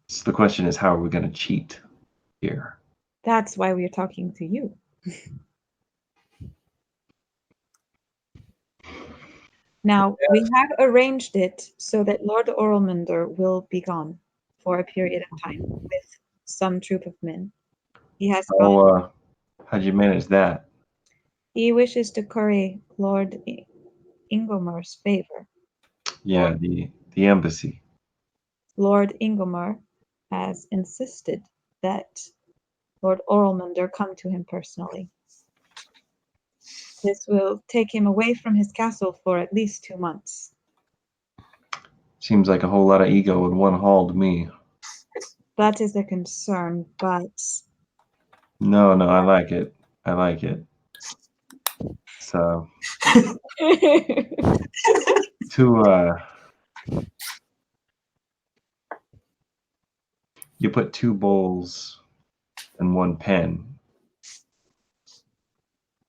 So the question is, how are we going to cheat here? That's why we are talking to you. Now, we have arranged it so that Lord Orlmander will be gone for a period of time with some troop of men. He has gone. Oh, how'd you manage that? He wishes to curry Lord Ingomar's favor. Yeah, the embassy. Lord Ingomar has insisted that Lord Orlmander come to him personally. This will take him away from his castle for at least 2 months. Seems like a whole lot of ego in one hall to me. That is a concern, but No, I like it. I like it. So to you put 2 bowls and 1 pen.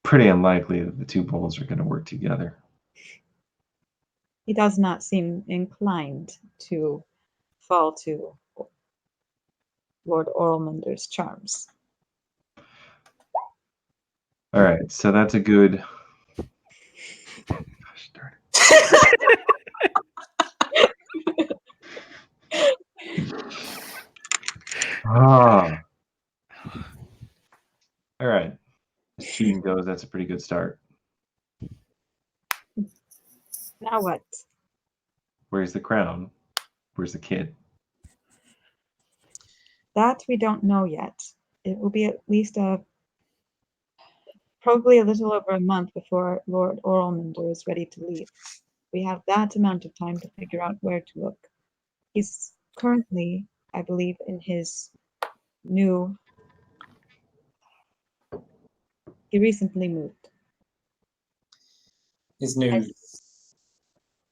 Pretty unlikely that the 2 bowls are going to work together. he does not seem inclined to fall to Lord Orlmander's charms. All right, so that's a good. Gosh darn it. Ah. All right. As cheating goes, that's a pretty good start. Now what? Where's the crown? Where's the kid? That we don't know yet. It will be at least probably a little over a month before Lord Orlmander is ready to leave. We have that amount of time to figure out where to look. He's currently, I believe, in his new. He recently moved. His new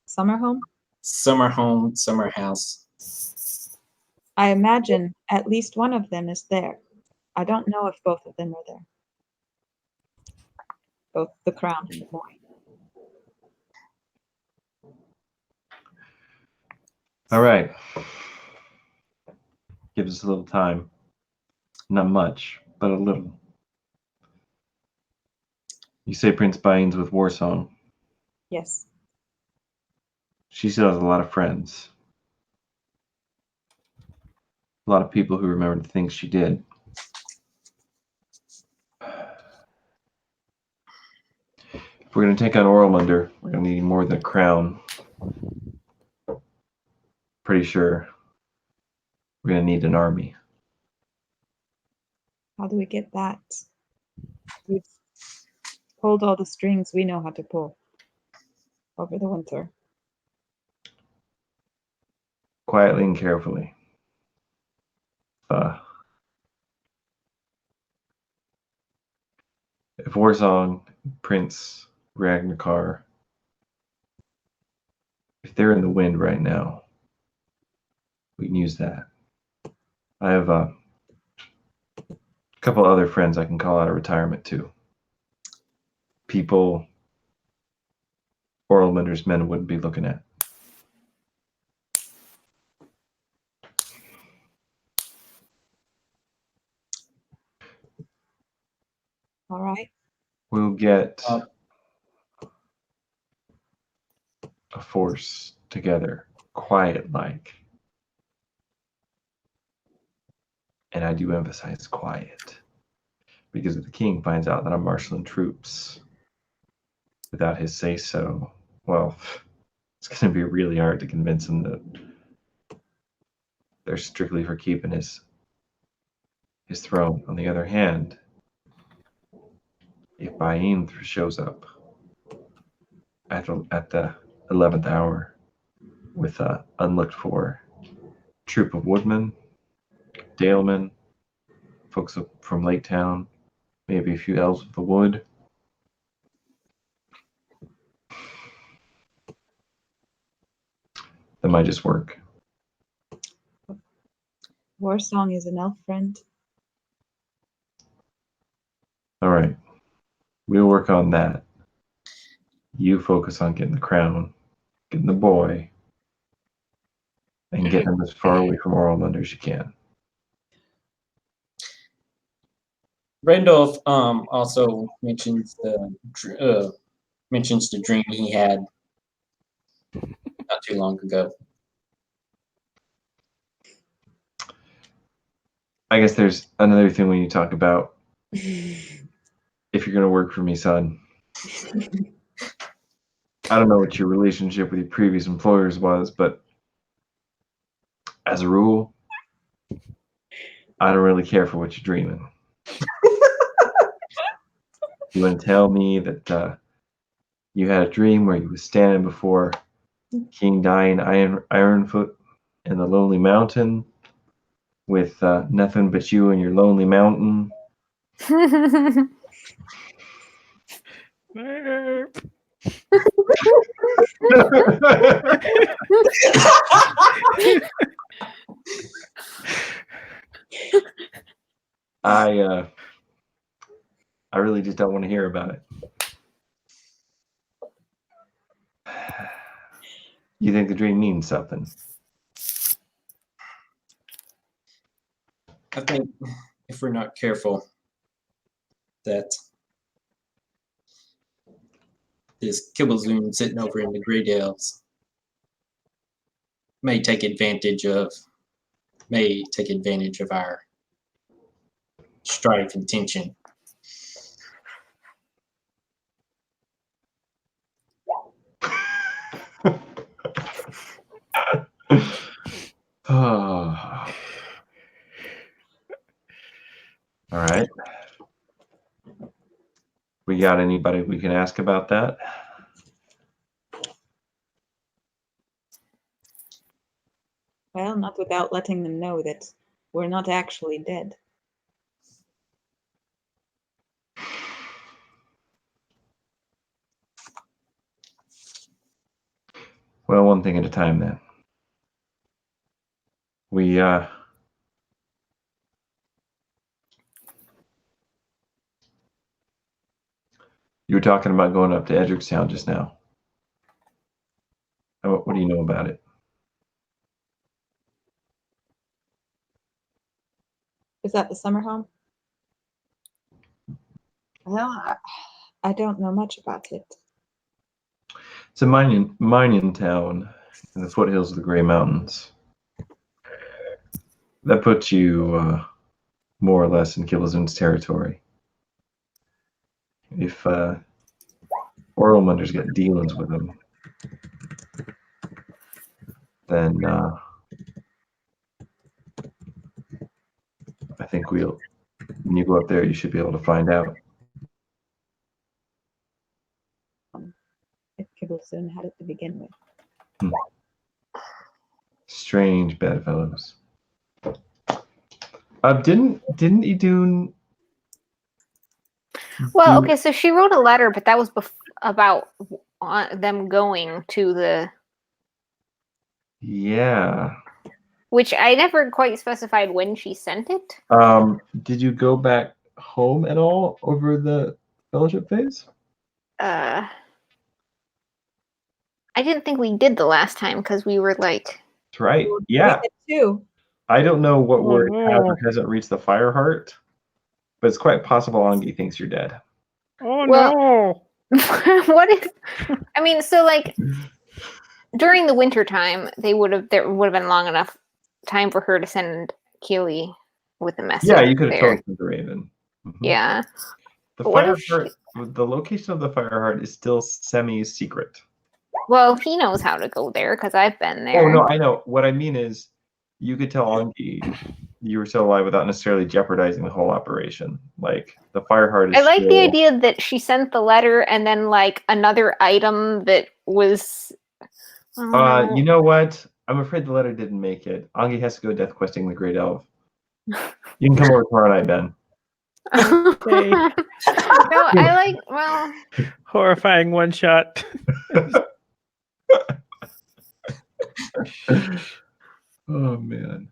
Summer home? summer home, summer house. I imagine at least one of them is there. I don't know if both of them are there. Both the crown and the boy. All right. Gives us a little time. Not much, but a little. You say Prince Baines with Warsong. Yes. She still has a lot of friends. A lot of people who remember the things she did. If we're going to take on Orlmander, we're going to need more than a crown. Pretty sure we're going to need an army. How do we get that? We've pulled all the strings we know how to pull over the winter. Quietly and carefully. If Warsong, Prince Ragnar, if they're in the wind right now, we can use that. I have a couple other friends I can call out of retirement too. People Orlmander's men wouldn't be looking at. All right. We'll get a force together, quiet like. And I do emphasize quiet. Because if the king finds out that I'm marshaling troops without his say-so, well, it's going to be really hard to convince him that they're strictly for keeping his throne. On the other hand, if Bain shows up at the 11th hour with an unlooked for troop of woodmen, dalemen, folks from Lake Town, maybe a few elves of the wood, that might just work. Warsong is an elf friend. All right. We'll work on that. You focus on getting the crown, getting the boy, and getting him as far away from Orlmander as you can. Randolph also mentions the dream he had too long ago. I guess there's another thing when you talk about if you're going to work for me, son. I don't know what your relationship with your previous employers was, but as a rule, I don't really care for what you're dreaming. You want to tell me that you had a dream where you was standing before King Dying Ironfoot in the Lonely Mountain with nothing but you and your lonely mountain? I really just don't want to hear about it. You think the dream means something? I think if we're not careful, that this Kibblezun sitting over in the Grey Dells may take advantage of our strife and tension. All right. We got anybody we can ask about that? Well, not without letting them know that we're not actually dead. Well, one thing at a time then. You were talking about going up to Edricstown just now. What do you know about it? Is that the summer home? Well, I don't know much about it. It's a mining town in the foothills of the Grey Mountains. That puts you more or less in Kibblezun's territory. If Oralmunders get dealings with them, then I think when you go up there, you should be able to find out. If Kibblezun had it to begin with. Strange bedfellows. Didn't Idun? Well, okay, so she wrote a letter, but that was about them going to the. Yeah. Which I never quite specified when she sent it. Did you go back home at all over the fellowship phase? I didn't think we did the last time because we were like. That's right. Yeah. We did too. I don't know what word no. has or hasn't reached the Fireheart, but it's quite possible Angi thinks you're dead. Oh Well- no! What if? I mean, so like during the winter time, there would have been long enough time for her to send Keely with a message. Yeah, you could have there. told the Raven. Mhm. Yeah. The But what if Fireheart, the location of the Fireheart is still semi-secret. Well, he knows how to go there because I've been there. Oh no, I know. What I mean is, you could tell Angi you were still alive without necessarily jeopardizing the whole operation. Like the Fireheart is. I like the still- idea that she sent the letter and then like another item that was. You know what? I'm afraid the letter didn't make it. Angi has to go death questing the Great Elf. You can come over tomorrow night, Ben. Okay. No, I like. Well, Horrifying one shot. Oh man.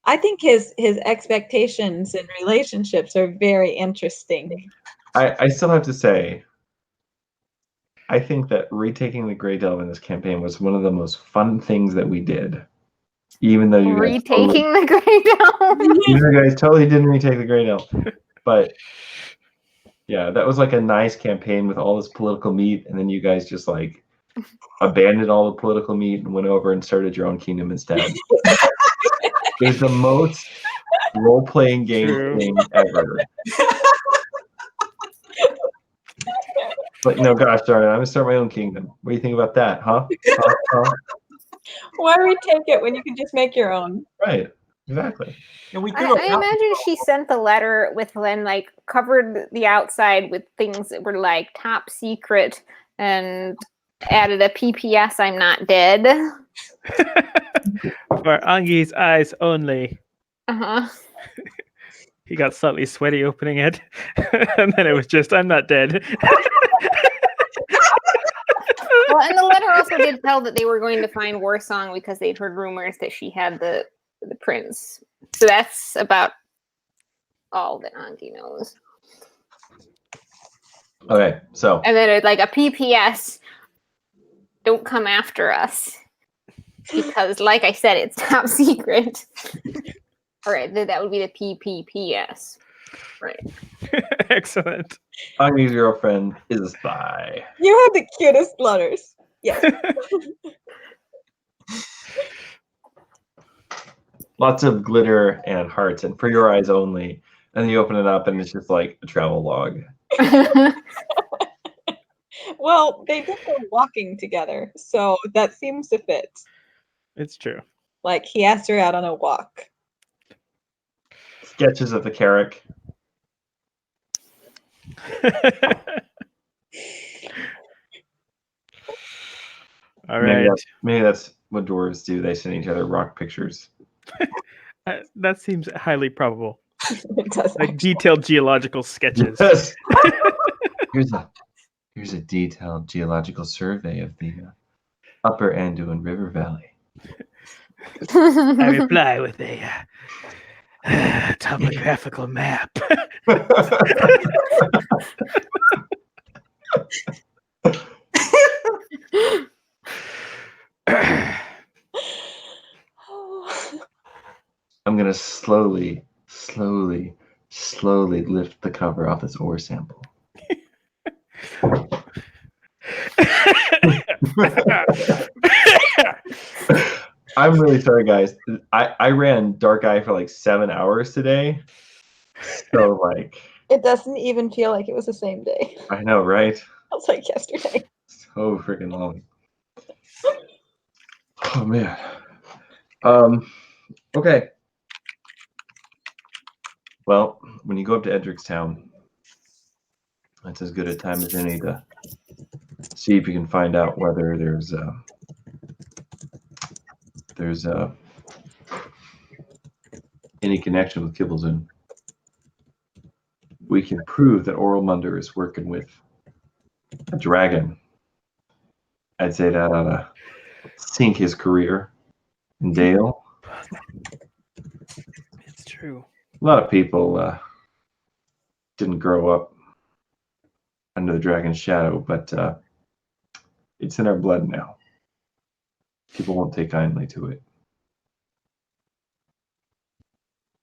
I think his expectations and relationships are very interesting. I still have to say, I think that retaking the Grey Delve in this campaign was one of the most fun things that we did. Even though you guys retaking the Great Dome. even though you guys totally didn't retake the Grey Delve. But yeah, that was like a nice campaign with all this political meat, and then you guys just like abandoned all the political meat and went over and started your own kingdom instead. It was the most role-playing game True. thing ever. But no, gosh darn it, I'm gonna start my own kingdom. What do you think about that, huh? Why retake it when you can just make your own? Right, exactly. And we I imagine she sent the letter with then like covered the outside with things that were like top secret and added a PPS I'm not dead. For Angi's eyes only. Uh-huh. He got slightly sweaty opening it. And then it was just, I'm not dead. Well, and the letter also did tell that they were going to find Warsong because they'd heard rumors that she had the prince. So that's about all that Angi knows. Okay, so And then it's like a PPS. Don't come after us. Because, like I said, it's top secret. All right, that would be the PPPS. Right. Excellent. Angi's girlfriend is a spy. You have the cutest letters. Yes. Lots of glitter and hearts, and for your eyes only. And then you open it up, and it's just like a travel log. Well, they did go walking together, so that seems to fit. It's true. Like he asked her out on a walk. Sketches of the Carrick. All right. Maybe that's what dwarves do. They send each other rock pictures. That seems highly probable. It does Like actually. detailed geological sketches. Yes. Here's a detailed geological survey of the Upper Anduin River Valley. I reply with a topographical map. I'm gonna slowly lift the cover off this ore sample. I'm really sorry, guys. I ran Dark Eye for like 7 hours today. So like It doesn't even feel like it was the same day. I know, right? It was like yesterday. So freaking long. Oh man. Okay. Well, when you go up to Edricstown, that's as good a time as any to see if you can find out whether there's any connection with Kibblezun. We can prove that Oralmunder is working with a dragon. I'd say that ought to sink his career in Dale. It's true. A lot of people didn't grow up under the dragon's shadow, but it's in our blood now. People won't take kindly to it.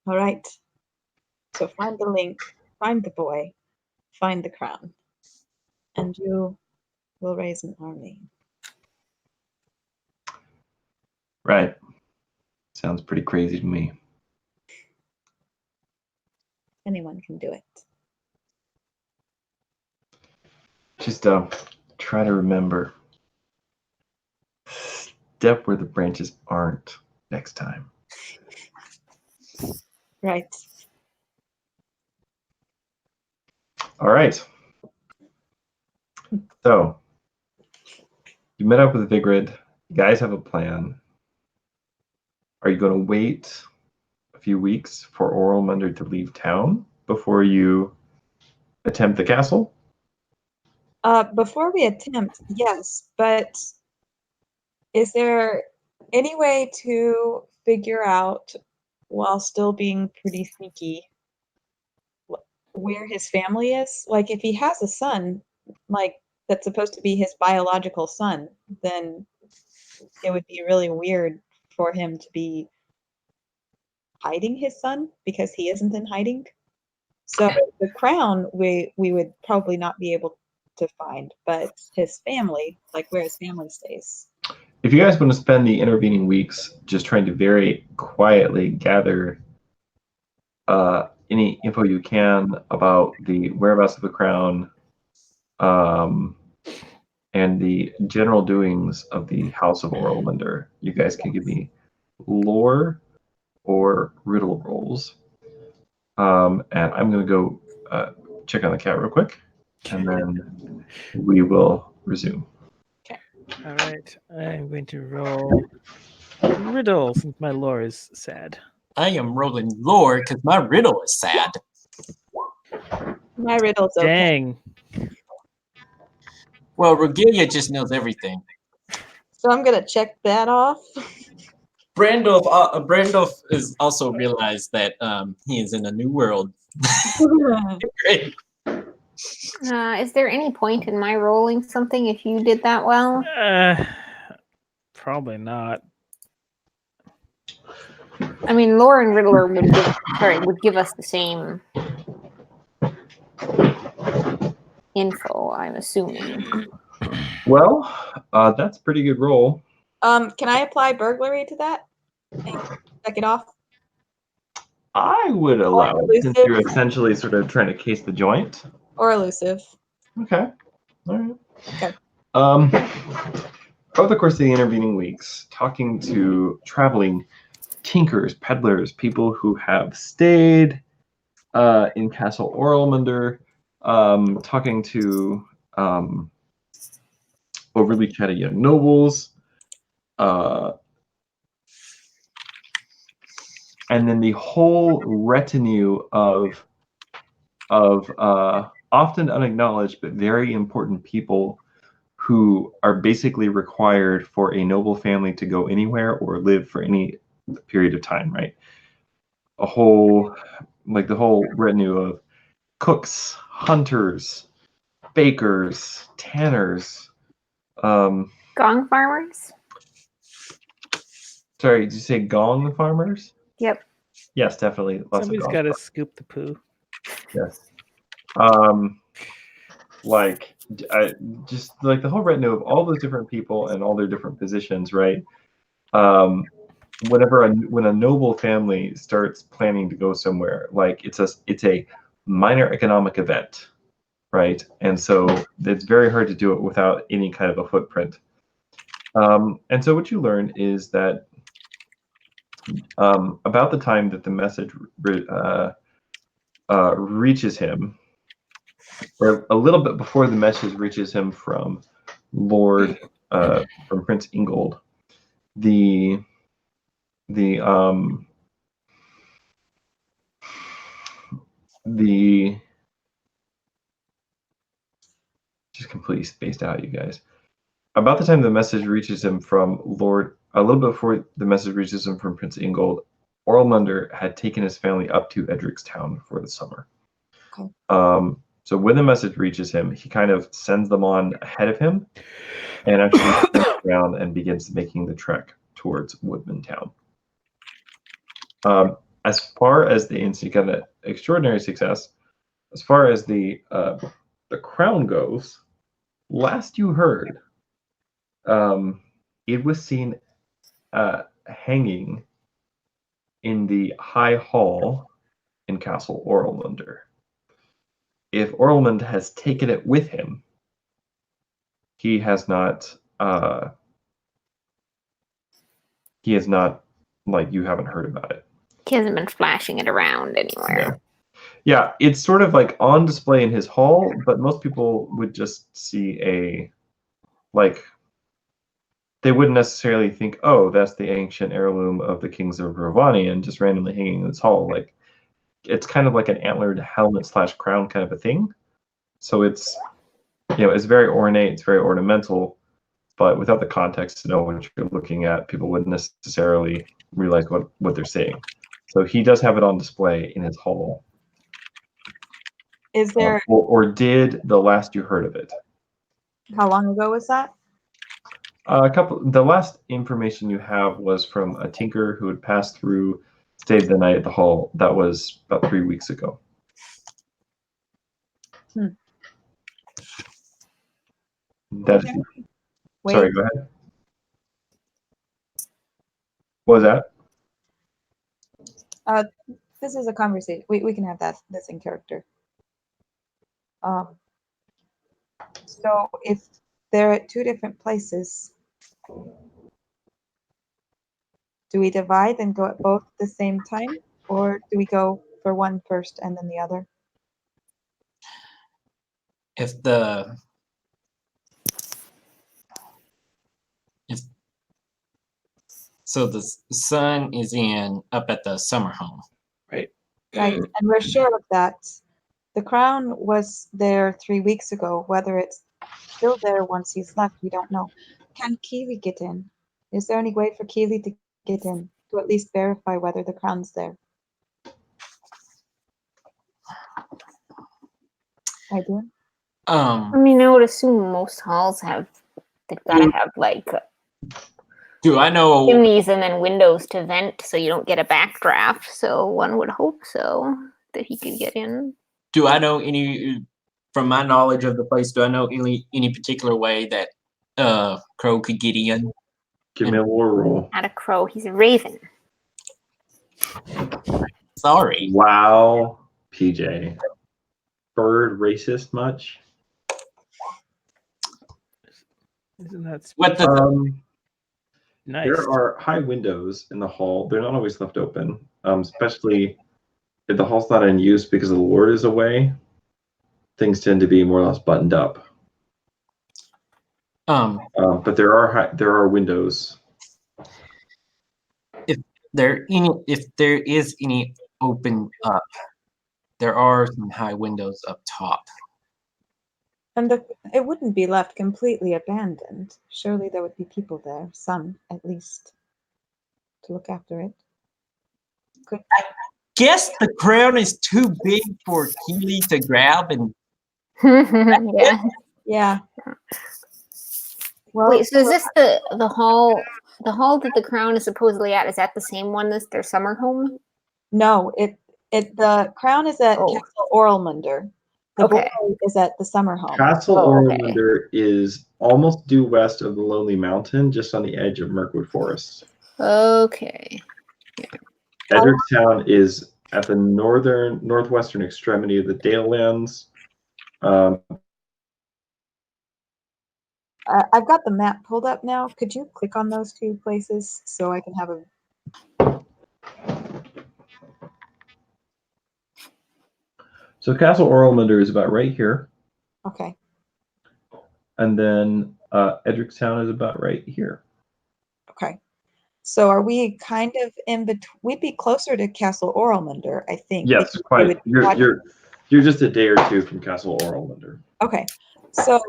All right. So find the link, find the boy, find the crown, and you will raise an army. Right. Sounds pretty crazy to me. Anyone can do it. Just try to remember. Step where the branches aren't next time. Right. All right. So, you met up with Vigrid. You guys have a plan. Are you going to wait a few weeks for Oralmunder to leave town before you attempt the castle? Before we attempt, yes, but is there any way to figure out, while still being pretty sneaky, where his family is? Like, if he has a son, like, that's supposed to be his biological son, then it would be really weird for him to be hiding his son because he isn't in hiding. So the crown, we would probably not be able to find, but his family, like where his family stays. If you guys want to spend the intervening weeks just trying to very quietly gather any info you can about the whereabouts of the crown, and the general doings of the House of Orlmander, you guys can give me lore or riddle rolls. And I'm going to go check on the cat real quick, and then we will resume. All right, I'm going to roll riddle since my lore is sad. I am rolling lore because my riddle is sad. My riddle's okay. Dang. Well, Regalia just knows everything. So I'm gonna check that off. Brandolph is also realized that he is in a new world. Great. Is there any point in my rolling something if you did that well? Probably not. I mean, lore and riddler would give us the same info, I'm assuming. Well, that's a pretty good roll. Can I apply burglary to that? Check it off. I would allow it, since elusive. you're essentially sort of trying to case the joint. Or elusive. Okay. All right. Okay. Over the course of the intervening weeks, talking to traveling tinkers, peddlers, people who have stayed in Castle Orlmander, talking to overly chatty young nobles, and then the whole retinue of often unacknowledged but very important people who are basically required for a noble family to go anywhere or live for any period of time, right? The whole retinue of cooks, hunters, bakers, tanners. Gong farmers? Sorry, did you say gong farmers? Yep. Yes, definitely. Lots Somebody's of got to gong scoop the poo. farmers. Yes. Just like the whole retinue of all those different people and all their different positions, right? When a noble family starts planning to go somewhere, like it's a minor economic event, right? And so it's very hard to do it without any kind of a footprint. And so what you learn is that about the time that the message reaches him, or a little bit before the message reaches him from from Prince Ingold, just completely spaced out, you guys. About the time the message reaches him from a little bit before the message reaches him from Prince Ingold, Orlmander had taken his family up to Edricstown for the summer. Okay. So when the message reaches him, he kind of sends them on ahead of him and actually turns around and begins making the trek towards Woodman Town. As far as he got an extraordinary success. As far as the crown goes, last you heard, it was seen hanging in the High Hall in Castle Orlmander. If Orlmond has taken it with him, he has not. Like, you haven't heard about it. He hasn't been flashing it around anywhere. Yeah, it's sort of like on display in his hall, but most people would just see they wouldn't necessarily think, oh, that's the ancient heirloom of the kings of Ravani and just randomly hanging in this hall. Like, it's kind of like an antlered helmet / crown kind of a thing. So it's very ornate, it's very ornamental, but without the context to know what you're looking at, people wouldn't necessarily realize what they're seeing. So he does have it on display in his hall. Is there? Or did the last you heard of it? How long ago was that? The last information you have was from a tinker who had passed through, stayed the night at the hall. That was about 3 weeks ago. That, Wait, sorry, go ahead. What was that? this is a conversation. We can have this in character. So if they're at two different places, do we divide and go at both at the same time, or do we go for one first and then the other? If the so the sun is up at the summer home. Right. Right, and we're sure of that. The crown was there 3 weeks ago. Whether it's still there once he's left, we don't know. Can Keely get in? Is there any way for Keely to get in to at least verify whether the crown's there? I do. I mean, I would assume most halls they've got to have like Do I know? chimneys and then windows to vent so you don't get a backdraft. So one would hope so that he could get in. Do I know any? From my knowledge of the place, do I know any particular way that Crow could get in? Give me a lore roll. Not a crow, he's a raven. Sorry. Wow, PJ. Bird racist much? Isn't that What the? nice? There are high windows in the hall. They're not always left open, especially if the hall's not in use because the Lord is away. Things tend to be more or less buttoned up. But there are windows. If there is any open up, there are some high windows up top. And it wouldn't be left completely abandoned. Surely there would be people there, some at least, to look after it. Guess the crown is too big for Keely to grab and. Yeah. Yeah. Well, Wait, so is this the hall? The hall that the crown is supposedly at, is that the same one as their summer home? no, the crown is at Oh. Castle Oralmunder. The Okay. boy is at the summer home. Castle Oh, okay. Orlando is almost due west of the Lonely Mountain, just on the edge of Mirkwood Forest. Okay. Edricstown is at the northwestern extremity of the Dale Lands. I've got the map pulled up now. Could you click on those two places so I can have a... So Castle Oralmunder is about right here, Okay. and then Edricstown is about right here. Okay. So are we kind of in between? We'd be closer to Castle Oralmunder, I think. Yes, because we quite. would be watching- You're just a day or two from Castle Oralmunder. Okay. So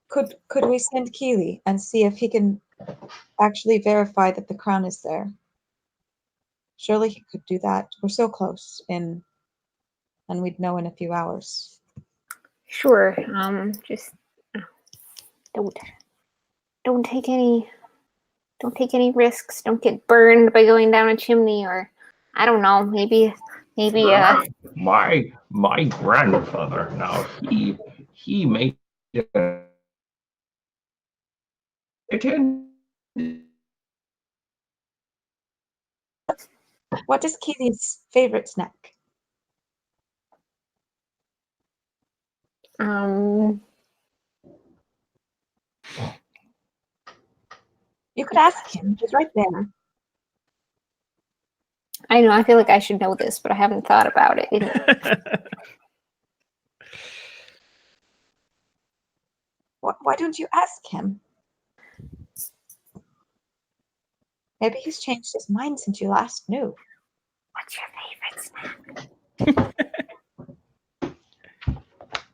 could we send Keely and see if he can actually verify that the crown is there? Surely he could do that. We're so close and we'd know in a few hours. Sure. Just don't take any risks. Don't get burned by going down a chimney, or I don't know. Maybe. My grandfather now he made What is Keely's favorite snack? You could ask him. He's right there. I know. I feel like I should know this, but I haven't thought about it. Why don't you ask him? Maybe he's changed his mind since you last knew. What's your favorite snack?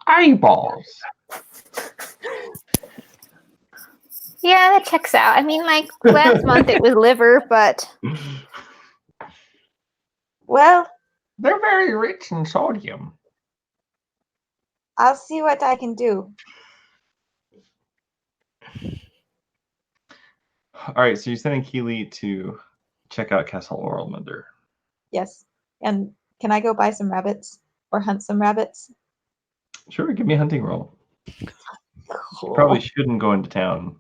eyeballs. Yeah, that checks out. I mean, like last month it was liver, but Well, They're very rich in sodium. I'll see what I can do. All right, so you're sending Keely to check out Castle Oralmunder. Yes. And can I go buy some rabbits or hunt some rabbits? Sure, give me a hunting roll. Cool. Probably shouldn't go into town.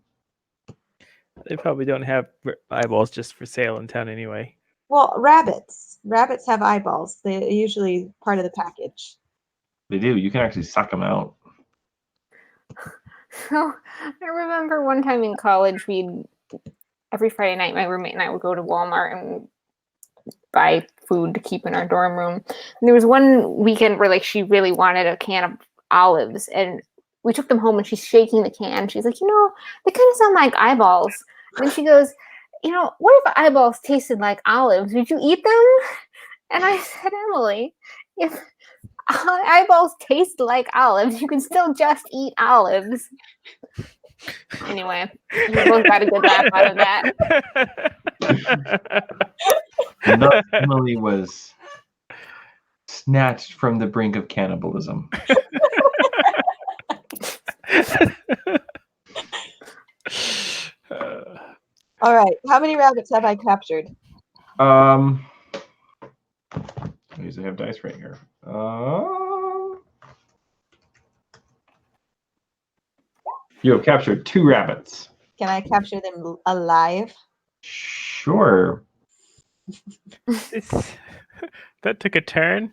They probably don't have eyeballs just for sale in town anyway. Well, rabbits. Rabbits have eyeballs. They're usually part of the package. They do. You can actually suck them out. So I remember one time in college, every Friday night, my roommate and I would go to Walmart and buy food to keep in our dorm room. And there was one weekend where like she really wanted a can of olives, and we took them home, and she's shaking the can. She's like, they kind of sound like eyeballs. And then she goes, what if eyeballs tasted like olives? Would you eat them? And I said, Emily, if eyeballs taste like olives, you can still just eat olives. Anyway, we both got a good laugh out of that. And thus Emily was snatched from the brink of cannibalism. All right. How many rabbits have I captured? I usually have dice right here. You have captured 2 rabbits. Can I capture them alive? Sure. That took a turn.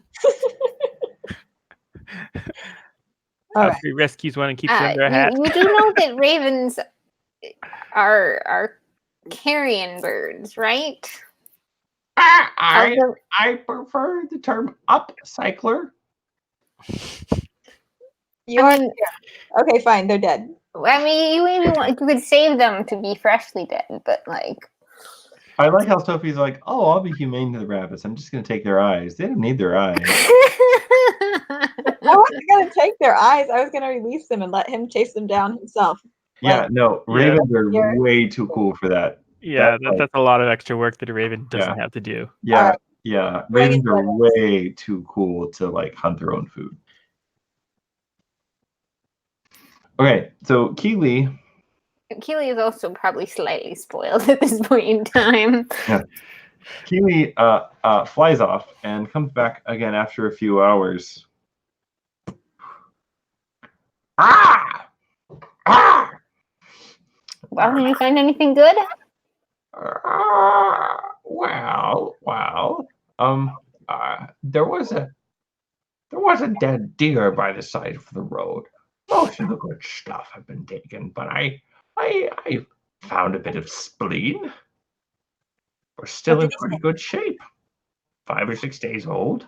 All right. After he rescues one and keeps it under a hat. You do know that ravens are carrion birds, right? I prefer the term upcycler. Okay, fine. They're dead. I mean, you could save them to be freshly dead, but like. I like how Sophie's like, oh, I'll be humane to the rabbits. I'm just going to take their eyes. They don't need their eyes. I wasn't going to take their eyes. I was going to release them and let him chase them down himself. Yeah, no, ravens are way too cool for that. Yeah, that's a lot of extra work that a raven doesn't have to do. Yeah, yeah. Ravens are way too cool to like hunt their own food. Okay, so Keely is also probably slightly spoiled at this point in time. Yeah. Keely flies off and comes back again after a few hours. Well, did you find anything good? There was a dead deer by the side of the road. Most of the good stuff had been taken, but I found a bit of spleen. We're still in pretty good shape. 5 or 6 days old.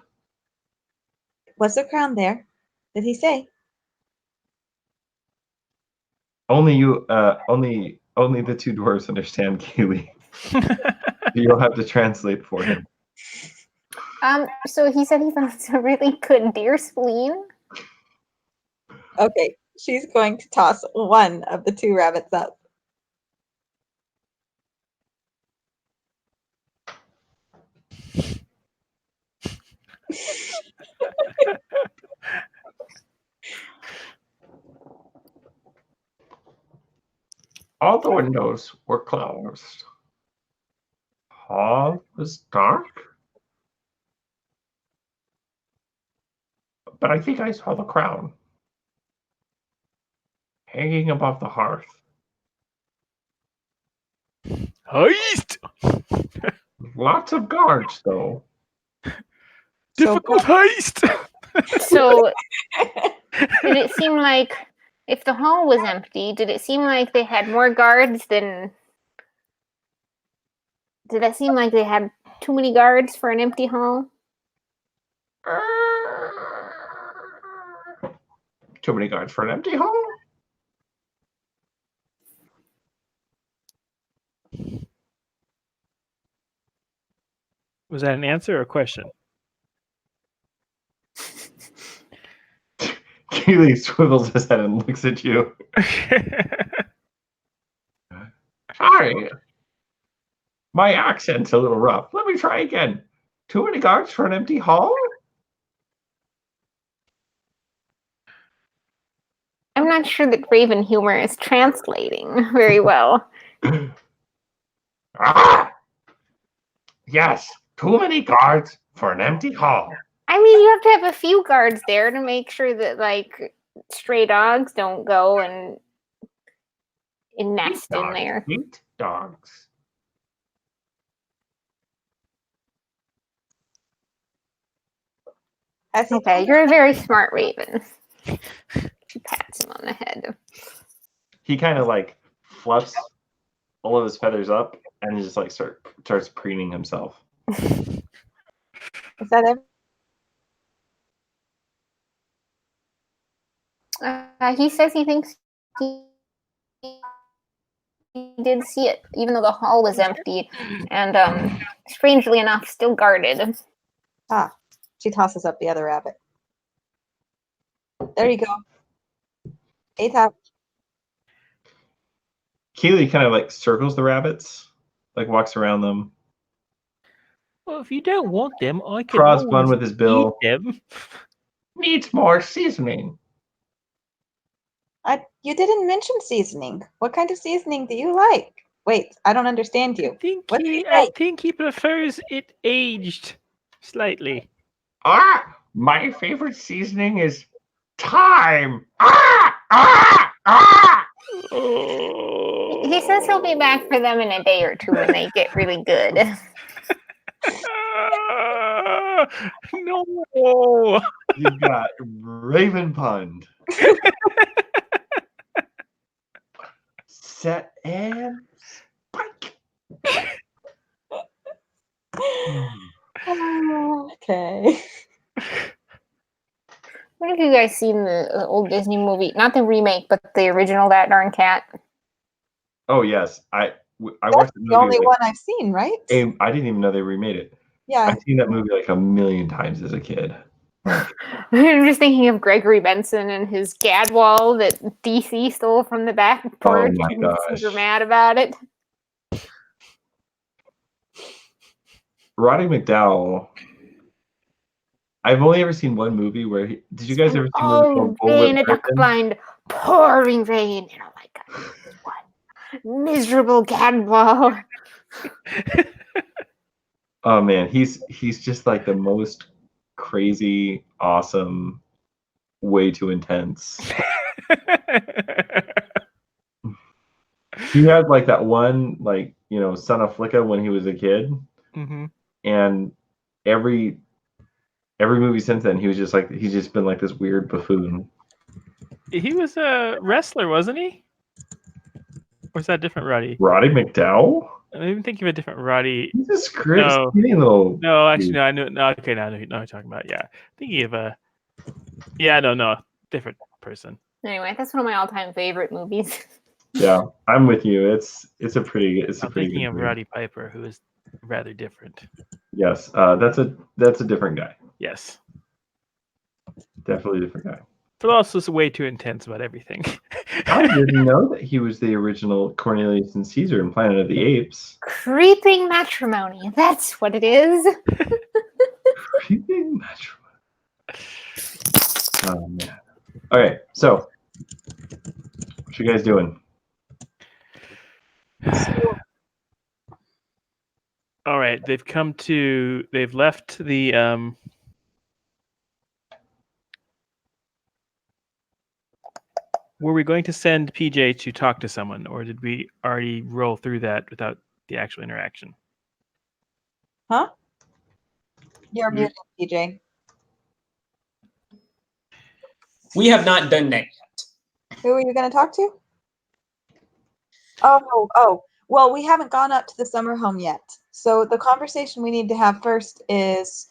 Was the crown there? Did he say? Only the 2 dwarves understand Keely. You'll have to translate for him. So he said he found some really good deer spleen. Okay, she's going to toss one of the 2 rabbits up. All the windows were closed. Hall was dark. But I think I saw the crown hanging above the hearth. Heist! Lots of guards, though. Difficult heist! So, did it seem like if the hall was empty, did it seem like they had more guards than... Did it seem like they had too many guards for an empty hall? Too many guards for an empty hall? Was that an answer or a question? Keely swivels his head and looks at you. Sorry. My accent's a little rough. Let me try again. Too many guards for an empty hall? I'm not sure that Raven humor is translating very well. Yes, too many guards for an empty hall. I mean, you have to have a few guards there to make sure that, like, stray dogs don't go and nest in there. Hate dogs. Has he Okay, told you're a very smart raven. She pats him on the head. He kind of like fluffs all of his feathers up and just like starts preening himself. Is that everything? He says he thinks he did see it, even though the hall was empty and, strangely enough, still guarded. Ah, she tosses up the other rabbit. There you go. A-top. Keely kind of like circles the rabbits, like walks around them, Well, if you don't want them, I can prods one always with his bill. eat them. Needs more seasoning. You didn't mention seasoning. What kind of seasoning do you like? Wait, I don't understand you. What did he I say? think he prefers it aged slightly. My favorite seasoning is thyme. Ah! Oh. He says he'll be back for them in a day or two when they get really good. No. You've got Raven Pund. Set and spike. Okay. What have you guys seen the old Disney movie? Not the remake, but the original That Darn Cat. Oh yes, I That's watched the the movie. only like, one I've seen, right? I didn't even know they remade it. Yeah. I've seen that movie like a million times as a kid. I'm just thinking of Gregory Benson and his Gadwall that DC stole from the back porch. my and gosh. super mad about it. Roddy McDowell. I've only ever seen one movie where did you guys ever see a movie called rain, a Bullwhip duck Griffin? blind, pouring rain. And oh my god, this one miserable Gadwall. Oh man, he's just like the most crazy, awesome, way too intense. He had like that one, like, Son of Flicka when he was a kid, Mm-hmm. and every movie since then, he's just been like this weird buffoon. He was a wrestler, wasn't he? Or is that a different Roddy? Roddy McDowell? I'm even thinking of a different Roddy. He's a script No. skinny little. No, actually, no. I knew. No, okay, now I know who I'm talking about. Yeah, thinking of a. Yeah, no, different person. Anyway, that's one of my all-time favorite movies. Yeah, I'm with you. It's a pretty I'm pretty thinking good of movie. Roddy Piper, who is rather different. Yes, that's a different guy. Yes, Definitely a different guy. but also is way too intense about everything. I didn't know that he was the original Cornelius and Caesar in Planet of the Apes. Creeping matrimony. That's what it is. Creeping matrimony. Oh man. Okay, so what you guys doing? All right, they've left the Were we going to send PJ to talk to someone, or did we already roll through that without the actual interaction? Huh? You're muted, PJ. We have not done that yet. Who are you going to talk to? Oh. Well, we haven't gone up to the summer home yet. So the conversation we need to have first is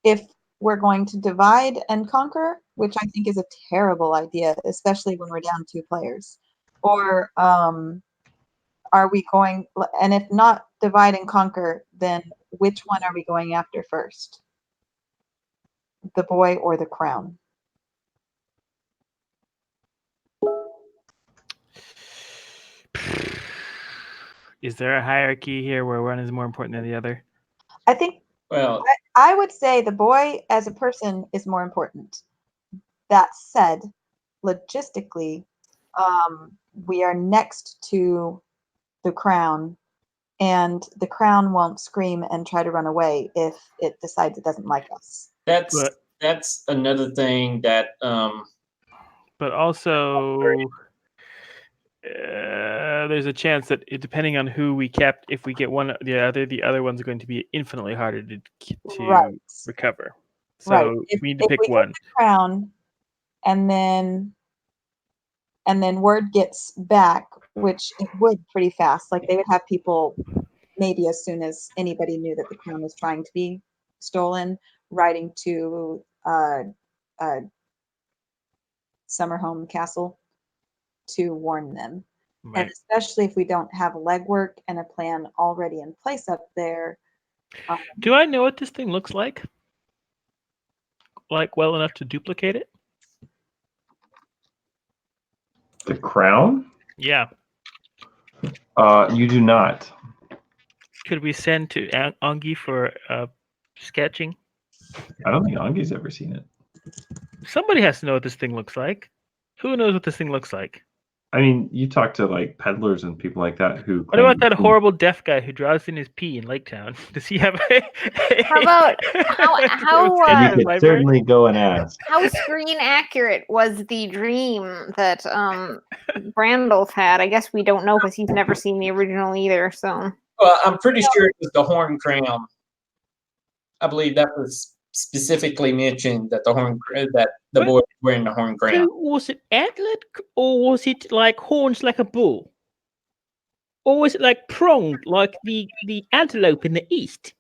if we're going to divide and conquer, which I think is a terrible idea, especially when we're down 2 players. Or are we going, and if not divide and conquer, then which one are we going after first? The boy or the crown? Is there a hierarchy here where one is more important than the other? I think Well, I would say the boy as a person is more important. That said, logistically, we are next to the crown, and the crown won't scream and try to run away if it decides it doesn't like us. that's another thing that but also there's a chance that depending on who we kept, if we get one or the other one's going to be infinitely harder to Right. recover. So Right. we need to If pick we get one. the crown, and then word gets back, which it would pretty fast. Like they would have people maybe as soon as anybody knew that the crown was trying to be stolen, writing to Summerhome Castle to warn them. Right. And especially if we don't have legwork and a plan already in place up there. Do I know what this thing looks like? Like well enough to duplicate it? The crown? Yeah. You do not. Could we send to Angi for sketching? I don't think Angi's ever seen it. Somebody has to know what this thing looks like. Who knows what this thing looks like? I mean, you talk to like peddlers and people like that who. What about that horrible deaf guy who draws in his pee in Lake Town? Does he have How about how And you could certainly go and ask. how screen accurate was the dream that Brandolph had? I guess we don't know because he's never seen the original either. So Well, I'm pretty sure it was the horn crown. I believe that was specifically mentioned that that the boy was wearing the horn crown. So was it antlered or was it like horns like a bull? Or was it like pronged like the antelope in the east?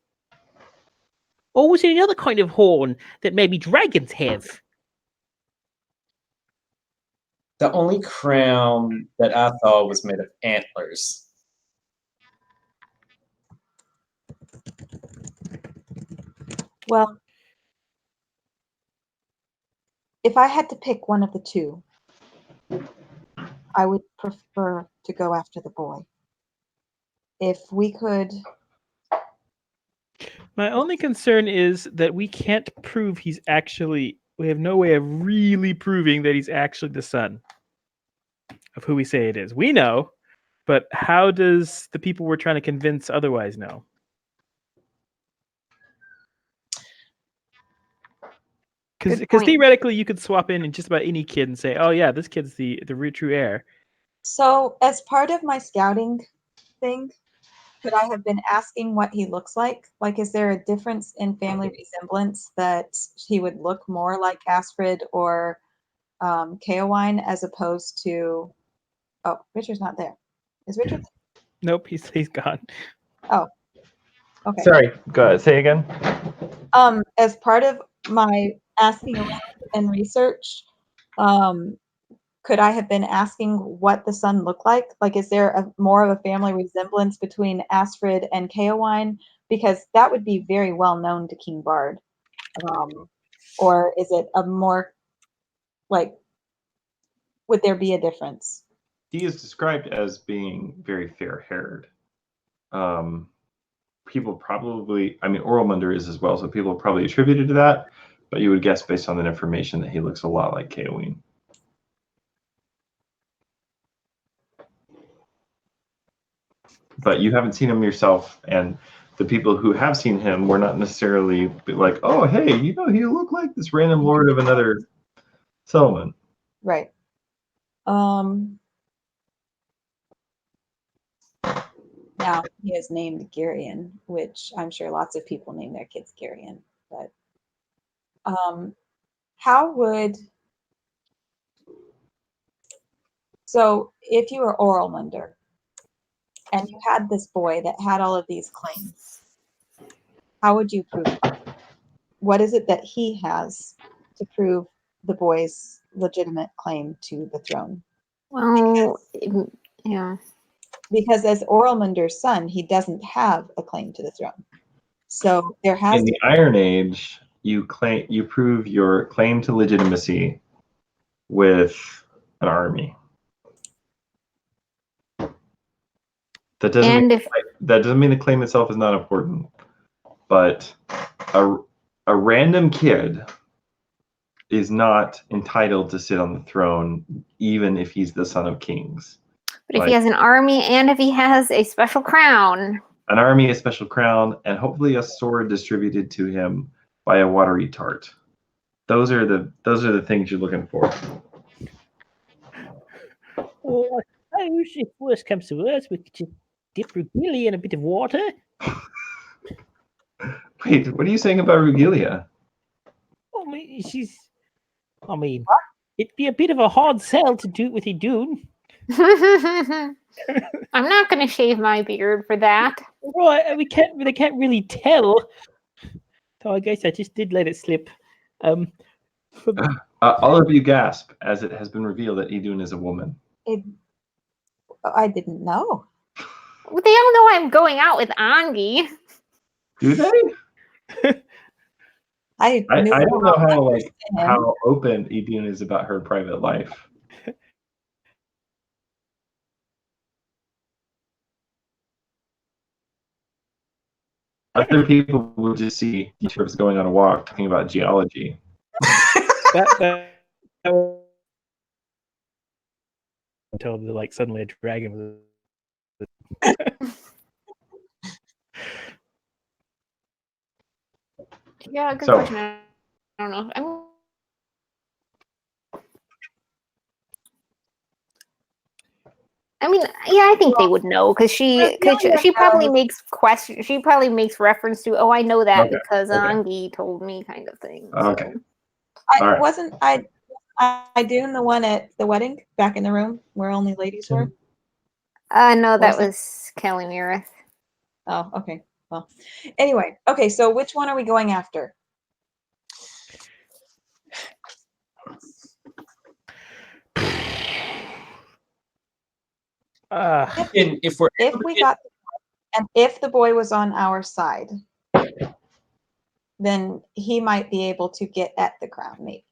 Or was it another kind of horn that maybe dragons have? The only crown that I saw was made of antlers. Well, if I had to pick one of the two, I would prefer to go after the boy. If we could. My only concern is that we can't prove he's actually. We have no way of really proving that he's actually the son of who we say it is. We know, but how does the people we're trying to convince otherwise know? Because theoretically, you could swap in just about any kid and say, "Oh yeah, this kid's the true heir." So, as part of my scouting thing, could I have been asking what he looks like? Like, is there a difference in family resemblance that he would look more like Asfrid or Keowine as opposed to? Oh, Richard's not there. Is Richard? Nope, he's gone. Oh, okay. Sorry, go ahead. Say again. As part of my asking around and research, could I have been asking what the son looked like? Like, is there more of a family resemblance between Asfrid and Keowine? Because that would be very well known to King Bard. Or is it a more, like, would there be a difference? He is described as being very fair-haired. People probably, I mean, Orlmunder is as well, so people probably attributed to that, but you would guess based on that information that he looks a lot like Keowine. But you haven't seen him yourself, and the people who have seen him were not necessarily like, oh, hey, you know, he looked like this random lord of another settlement. Right. Now, he is named Garion, which I'm sure lots of people name their kids Garion. But how would... So, if you were Orlmunder, and you had this boy that had all of these claims, how would you prove it? What is it that he has to prove the boy's legitimate claim to the throne? well, yeah. Because as Orlmunder's son, he doesn't have a claim to the throne. So there has In the Iron Age, you prove your claim to legitimacy with an army. That doesn't mean the claim itself is not important, but a random kid is not entitled to sit on the throne, even if he's the son of kings. But if he has an army and if he has a special crown, an army, a special crown, and hopefully a sword distributed to him by a watery tart. Those are the things you're looking for. Oh, I wish if worst comes to worst, we could just dip Rugilia in a bit of water. Wait, what are you saying about Rugilia? I mean, it'd be a bit of a hard sell to do it with Idun. I'm not going to shave my beard for that. Right, they can't really tell. So I guess I just did let it slip. All of you gasp as it has been revealed that Idun is a woman. I didn't know. Well, they all know I'm going out with Angie. Do they? I I knew don't know how him. how open Idun is about her private life. Other people would just see teachers going on a walk talking about geology. Until like suddenly a dragon was. Yeah, good So- question. I don't know. I mean, yeah, I think they would know because she probably makes question. She probably makes reference to, oh, I know that Okay, because okay. Angie told me, kind of thing. Okay. So. All right. Wasn't I doing the one at the wedding back in the room where only ladies were? No, that Was it? was Kelly Mirith. Oh, okay. Well, anyway, okay. So which one are we going after? And if we're If we got, and if the boy was on our side, then he might be able to get at the crown, maybe.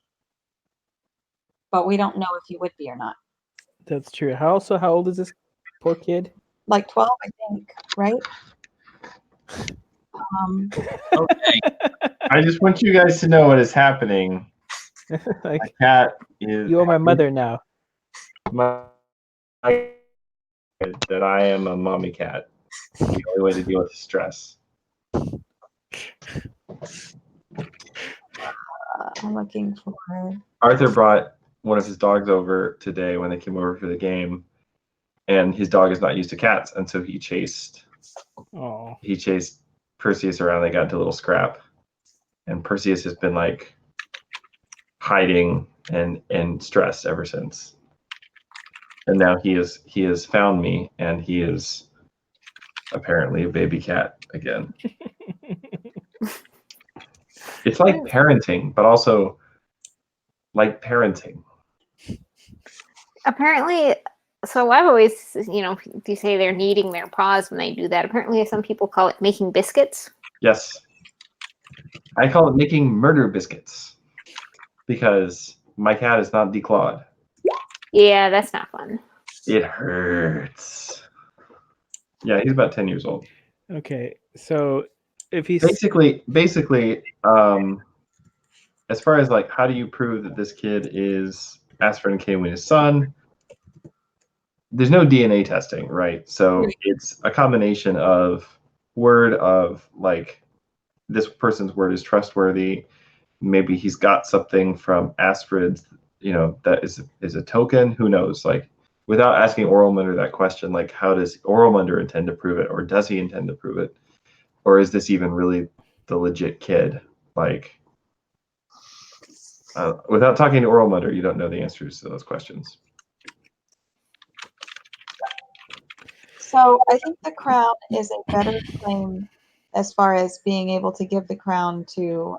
But we don't know if he would be or not. That's true. How old is this poor kid? Like 12, I think, right? okay, I just want you guys to know what is happening. Like, My cat is you're my mother now. my that I am a mommy cat. It's the only way to deal with stress. I'm looking for. Arthur brought one of his dogs over today when they came over for the game, and his dog is not used to cats, and so he chased Oh, Perseus around. They got into a little scrap, and Perseus has been like hiding and stressed ever since. And now he has found me, and he is apparently a baby cat again. It's like parenting, but also like parenting. Apparently, so I've always, you say they're kneading their paws when they do that. Apparently, some people call it making biscuits. Yes. I call it making murder biscuits because my cat is not declawed. Yeah, that's not fun. It hurts. Yeah, he's about 10 years old. okay. So if he's Basically, as far as like how do you prove that this kid is Aspher and Kaewina's son, there's no DNA testing, right? So it's a combination of word of like this person's word is trustworthy. Maybe he's got something from Asprid's, that is a token. Who knows? Like, without asking Orlmunder that question, like, how does Orlmunder intend to prove it, or does he intend to prove it, or is this even really the legit kid? Like, without talking to Orlmunder, you don't know the answers to those questions. So I think the crown is a better claim as far as being able to give the crown to,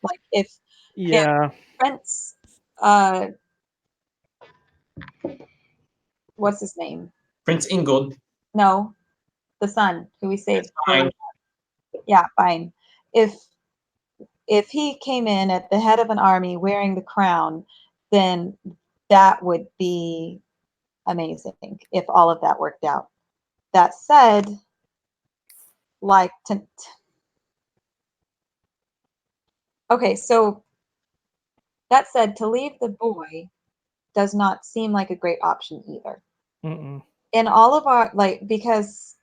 like if yeah. Prince, what's his name? Prince Ingold. No, the son who we saved. Fine. Yeah, fine. If he came in at the head of an army wearing the crown, then that would be amazing if all of that worked out. That said, like okay, so that said, to leave the boy does not seem like a great option either. Mm-mm. In all of our because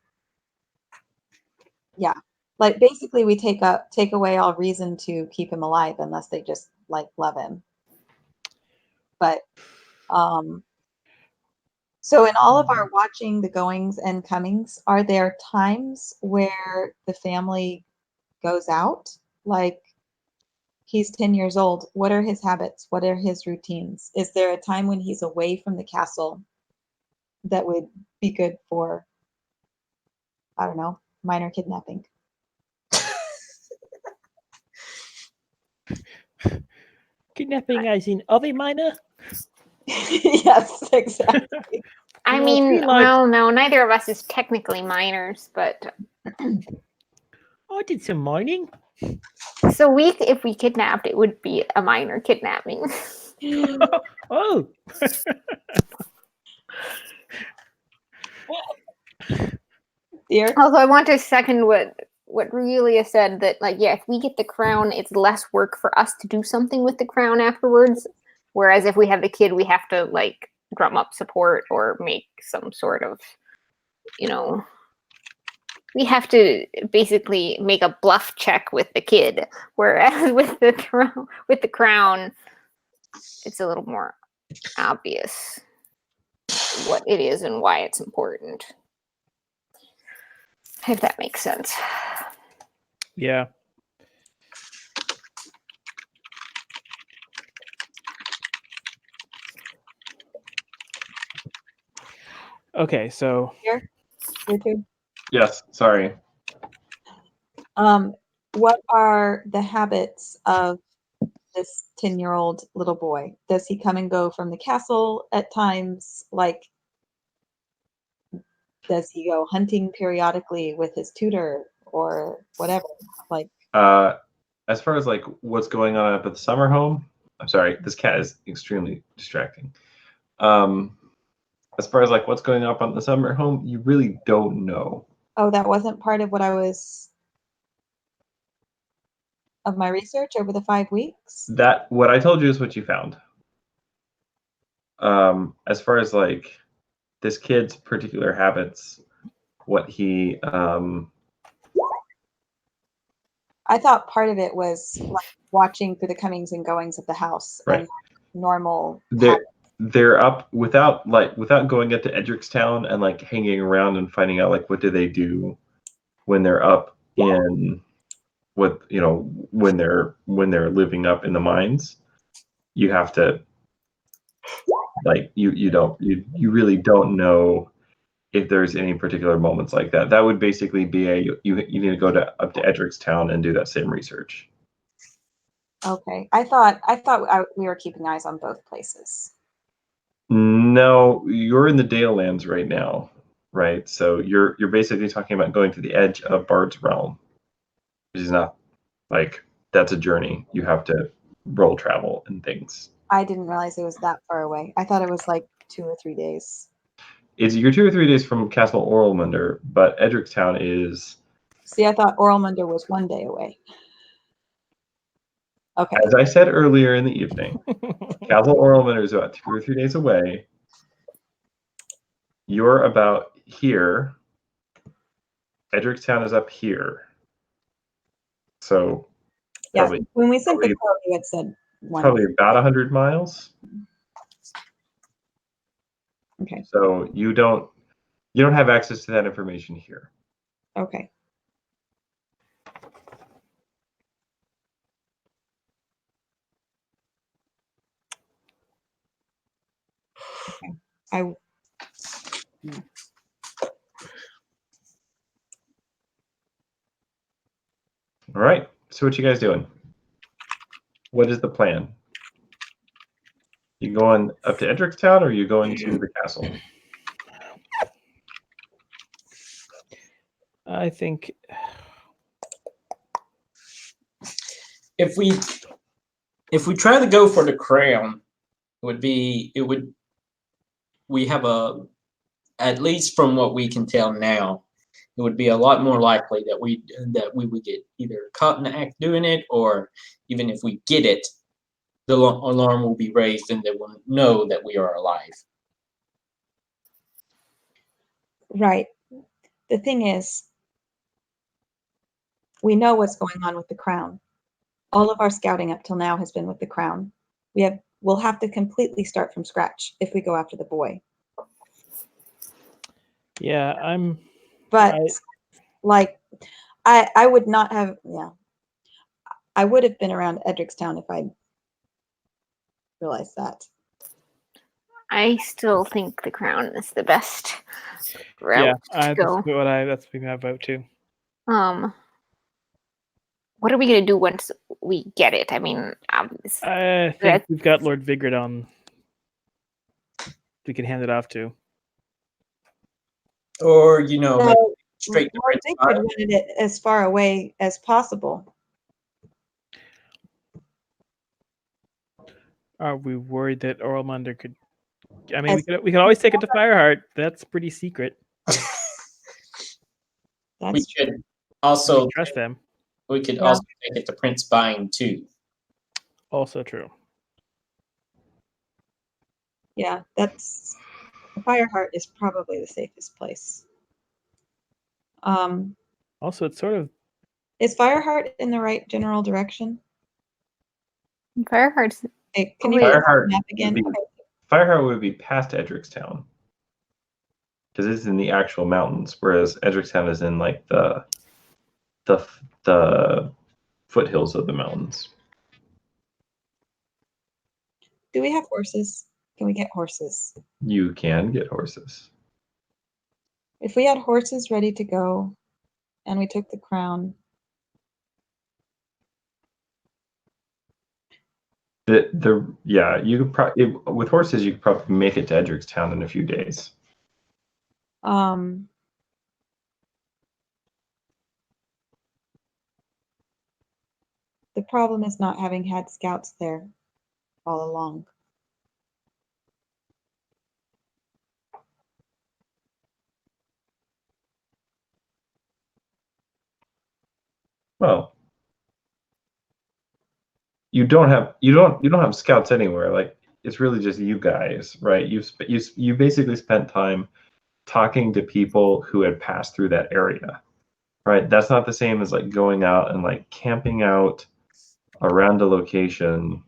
yeah, like basically we take away all reason to keep him alive unless they just like love him. But So in all of our watching the goings and comings, are there times where the family goes out? Like he's 10 years old. What are his habits? What are his routines? Is there a time when he's away from the castle that would be good for, I don't know, minor kidnapping? Kidnapping as in of a minor? Yes, exactly. I Well, mean, feel like- well, no, neither of us is technically minors, but I did some mining. so if we kidnapped, it would be a minor kidnapping. Oh, Dear, Also, I want to second what Ruelia said, that like, yeah, if we get the crown, it's less work for us to do something with the crown afterwards. Whereas if we have the kid, we have to like drum up support or make some sort of, you know, we have to basically make a bluff check with the kid. Whereas with the crown, it's a little more obvious what it is and why it's important. If that makes sense. yeah. Okay, so here, YouTube. Yes, sorry. What are the habits of this 10-year-old little boy? Does he come and go from the castle at times? Like, does he go hunting periodically with his tutor or whatever? Like, As far as like what's going on up at the summer home, I'm sorry, this cat is extremely distracting. As far as like what's going up on the summer home, you really don't know. oh, that wasn't part of what of my research over the 5 weeks? That what I told you is what you found. As far as like this kid's particular habits, what he I thought part of it was like watching through the comings and goings of the house Right. and normal they're up without going up to Edricstown and like hanging around and finding out like what do they do when they're up in what when they're living up in the mines. You have to like you really don't know if there's any particular moments like that. That would basically be you need to go up to Edricstown and do that same research. Okay. I thought we were keeping eyes on both places. No, you're in the Dale Lands right now, right? So you're basically talking about going to the edge of Bard's realm, which is not like that's a journey. You have to roll travel and things. I didn't realize it was that far away. I thought it was like 2 or 3 days. You're 2 or 3 days from Castle Orlmunder, but Edricstown is. See, I thought Orlmunder was 1 day away. Okay. As I said earlier in the evening, Castle Orlmunder is about 2 or 3 days away. You're about here. Edricstown is up here. So Yeah. probably, When we sent the probably- quote, you had said 1 probably day. about 100 miles. Okay. So you don't have access to that information here. Okay. I All right. So what you guys doing? What is the plan? You going up to Edricstown or are you going to the castle? I think If we try to go for the crown, we have at least from what we can tell now, it would be a lot more likely that we would get either caught in the act doing it, or even if we get it, the alarm will be raised and they will know that we are alive. Right. The thing is, we know what's going on with the crown. All of our scouting up till now has been with the crown. We'll have to completely start from scratch if we go after the boy. Yeah, But I- like, I would not have. Yeah, I would have been around Edricstown if I realized that. I still think the crown is the best route yeah, to go. that's my vote too. What are we gonna do once we get it? I mean, I think we've got Lord Vigrid on. We can hand it off to. Or maybe So straight to Lord Prince Vigrid Mark. wanted it as far away as possible. Are we worried that Orlmunder could? I mean, As- we could always take it to Fireheart. That's pretty secret. We That's true. could also Trust them. we could Yeah. also take it to Prince Bine too. Also true. Yeah, that's Fireheart is probably the safest place. Also, it's sort of Is Fireheart in the right general direction? Fireheart's. Hey, can Oh, you wait. look at the Fireheart map would again? be, Fireheart would be past Edricstown because it's in the actual mountains, whereas Edricstown is in like the foothills of the mountains. Do we have horses? Can we get horses? You can get horses. If we had horses ready to go and we took the crown, You could probably with horses you could probably make it to Edricstown in a few days. the problem is not having had scouts there all along. Well, you don't have scouts anywhere. Like it's really just you guys, right? You basically spent time talking to people who had passed through that area, right? That's not the same as like going out and like camping out around a location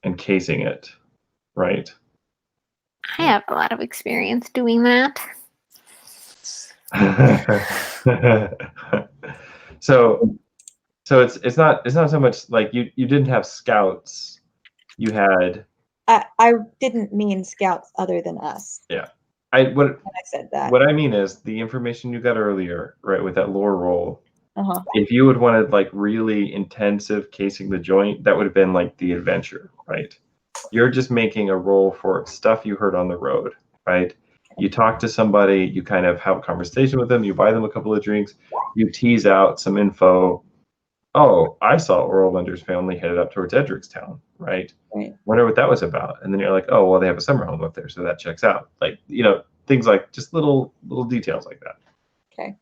and casing it, right? I have a lot of experience doing that. so it's not so much like you didn't have scouts. You had I didn't mean scouts other than us what when I said that. what I mean is the information you got earlier, right, with that lore roll. Uh-huh. If you would wanted like really intensive casing the joint, that would have been like the adventure, right? You're just making a roll for stuff you heard on the road, right? You talk to somebody, you kind of have a conversation with them, you buy them a couple of drinks, you tease out some info. Oh, I saw Orlmunder's family headed up towards Edricstown, right? Right. Wonder what that was about. And then you're like, oh, well, they have a summer home up there, so that checks out. Like, things like just little details like that. Okay.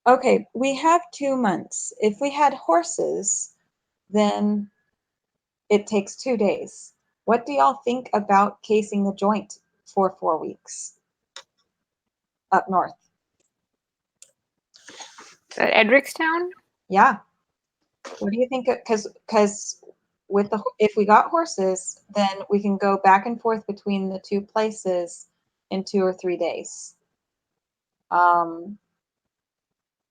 Okay, we have 2 months. If we had horses, then it takes 2 days. What do y'all think about casing the joint for 4 weeks up north? At Edricstown? Yeah. What do you think? Because if we got horses, then we can go back and forth between the two places in 2 or 3 days.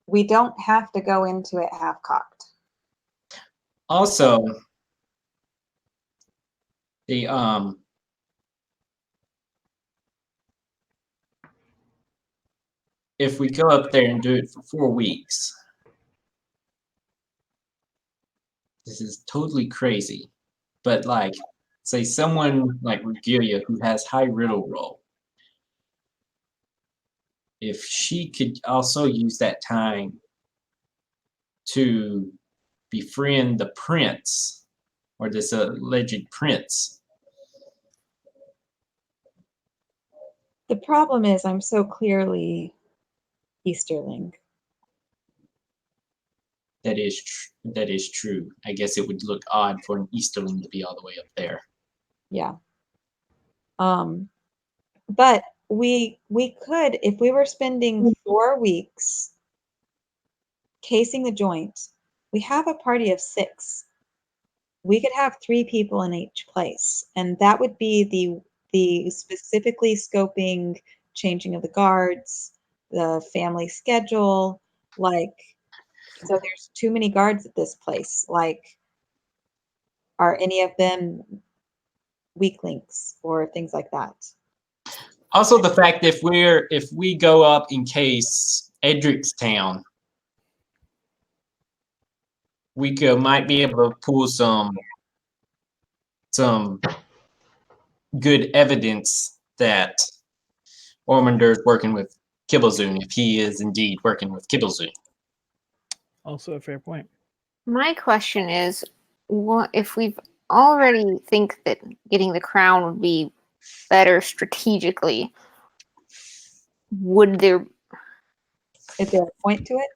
We don't have to go into it half cocked. Also, the if we go up there and do it for 4 weeks, this is totally crazy. But like, say someone like Regalia who has high riddle roll, if she could also use that time to befriend the prince or this alleged prince. The problem is I'm so clearly Easterling. That is true. I guess it would look odd for an Easterling to be all the way up there. Yeah. But we could, if we were spending 4 weeks casing the joint, we have a party of 6. We could have 3 people in each place, and that would be the specifically scoping, changing of the guards, the family schedule, like, so there's too many guards at this place. Like, are any of them weak links or things like that? Also, the fact if we go up in case Edricstown, we might be able to pull some good evidence that Ormander is working with Kibblezun, if he is indeed working with Kibblezun. Also a fair point. My question is, what if we've already think that getting the crown would be better strategically? Would there? Is there a point to it?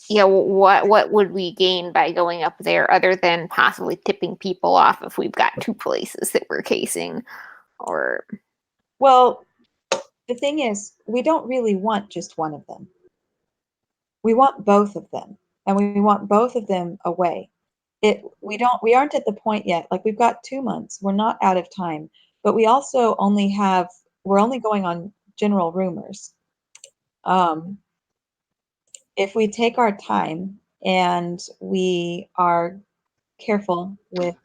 Yeah, what would we gain by going up there other than possibly tipping people off if we've got two places that we're casing? Or Well, the thing is, we don't really want just one of them. We want both of them, and we want both of them away. We aren't at the point yet. Like, we've got 2 months. We're not out of time, but we also we're only going on general rumors. If we take our time and we are careful with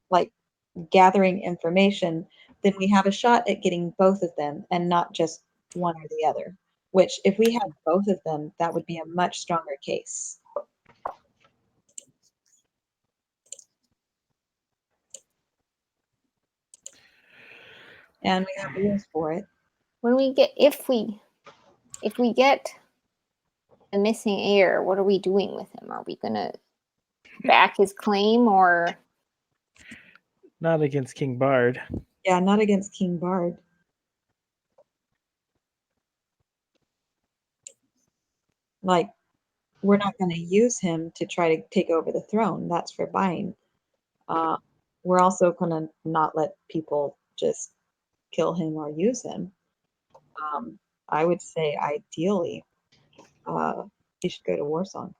like gathering information, then we have a shot at getting both of them and not just one or the other. Which, if we had both of them, that would be a much stronger case. And we have rules for it. when we get if we get the missing heir, what are we doing with him? Are we gonna back his claim or? Not against King Bard. Yeah, not against King Bard. Like, we're not going to use him to try to take over the throne. That's for buying. We're also going to not let people just kill him or use him. I would say, ideally, he should go to Warsong.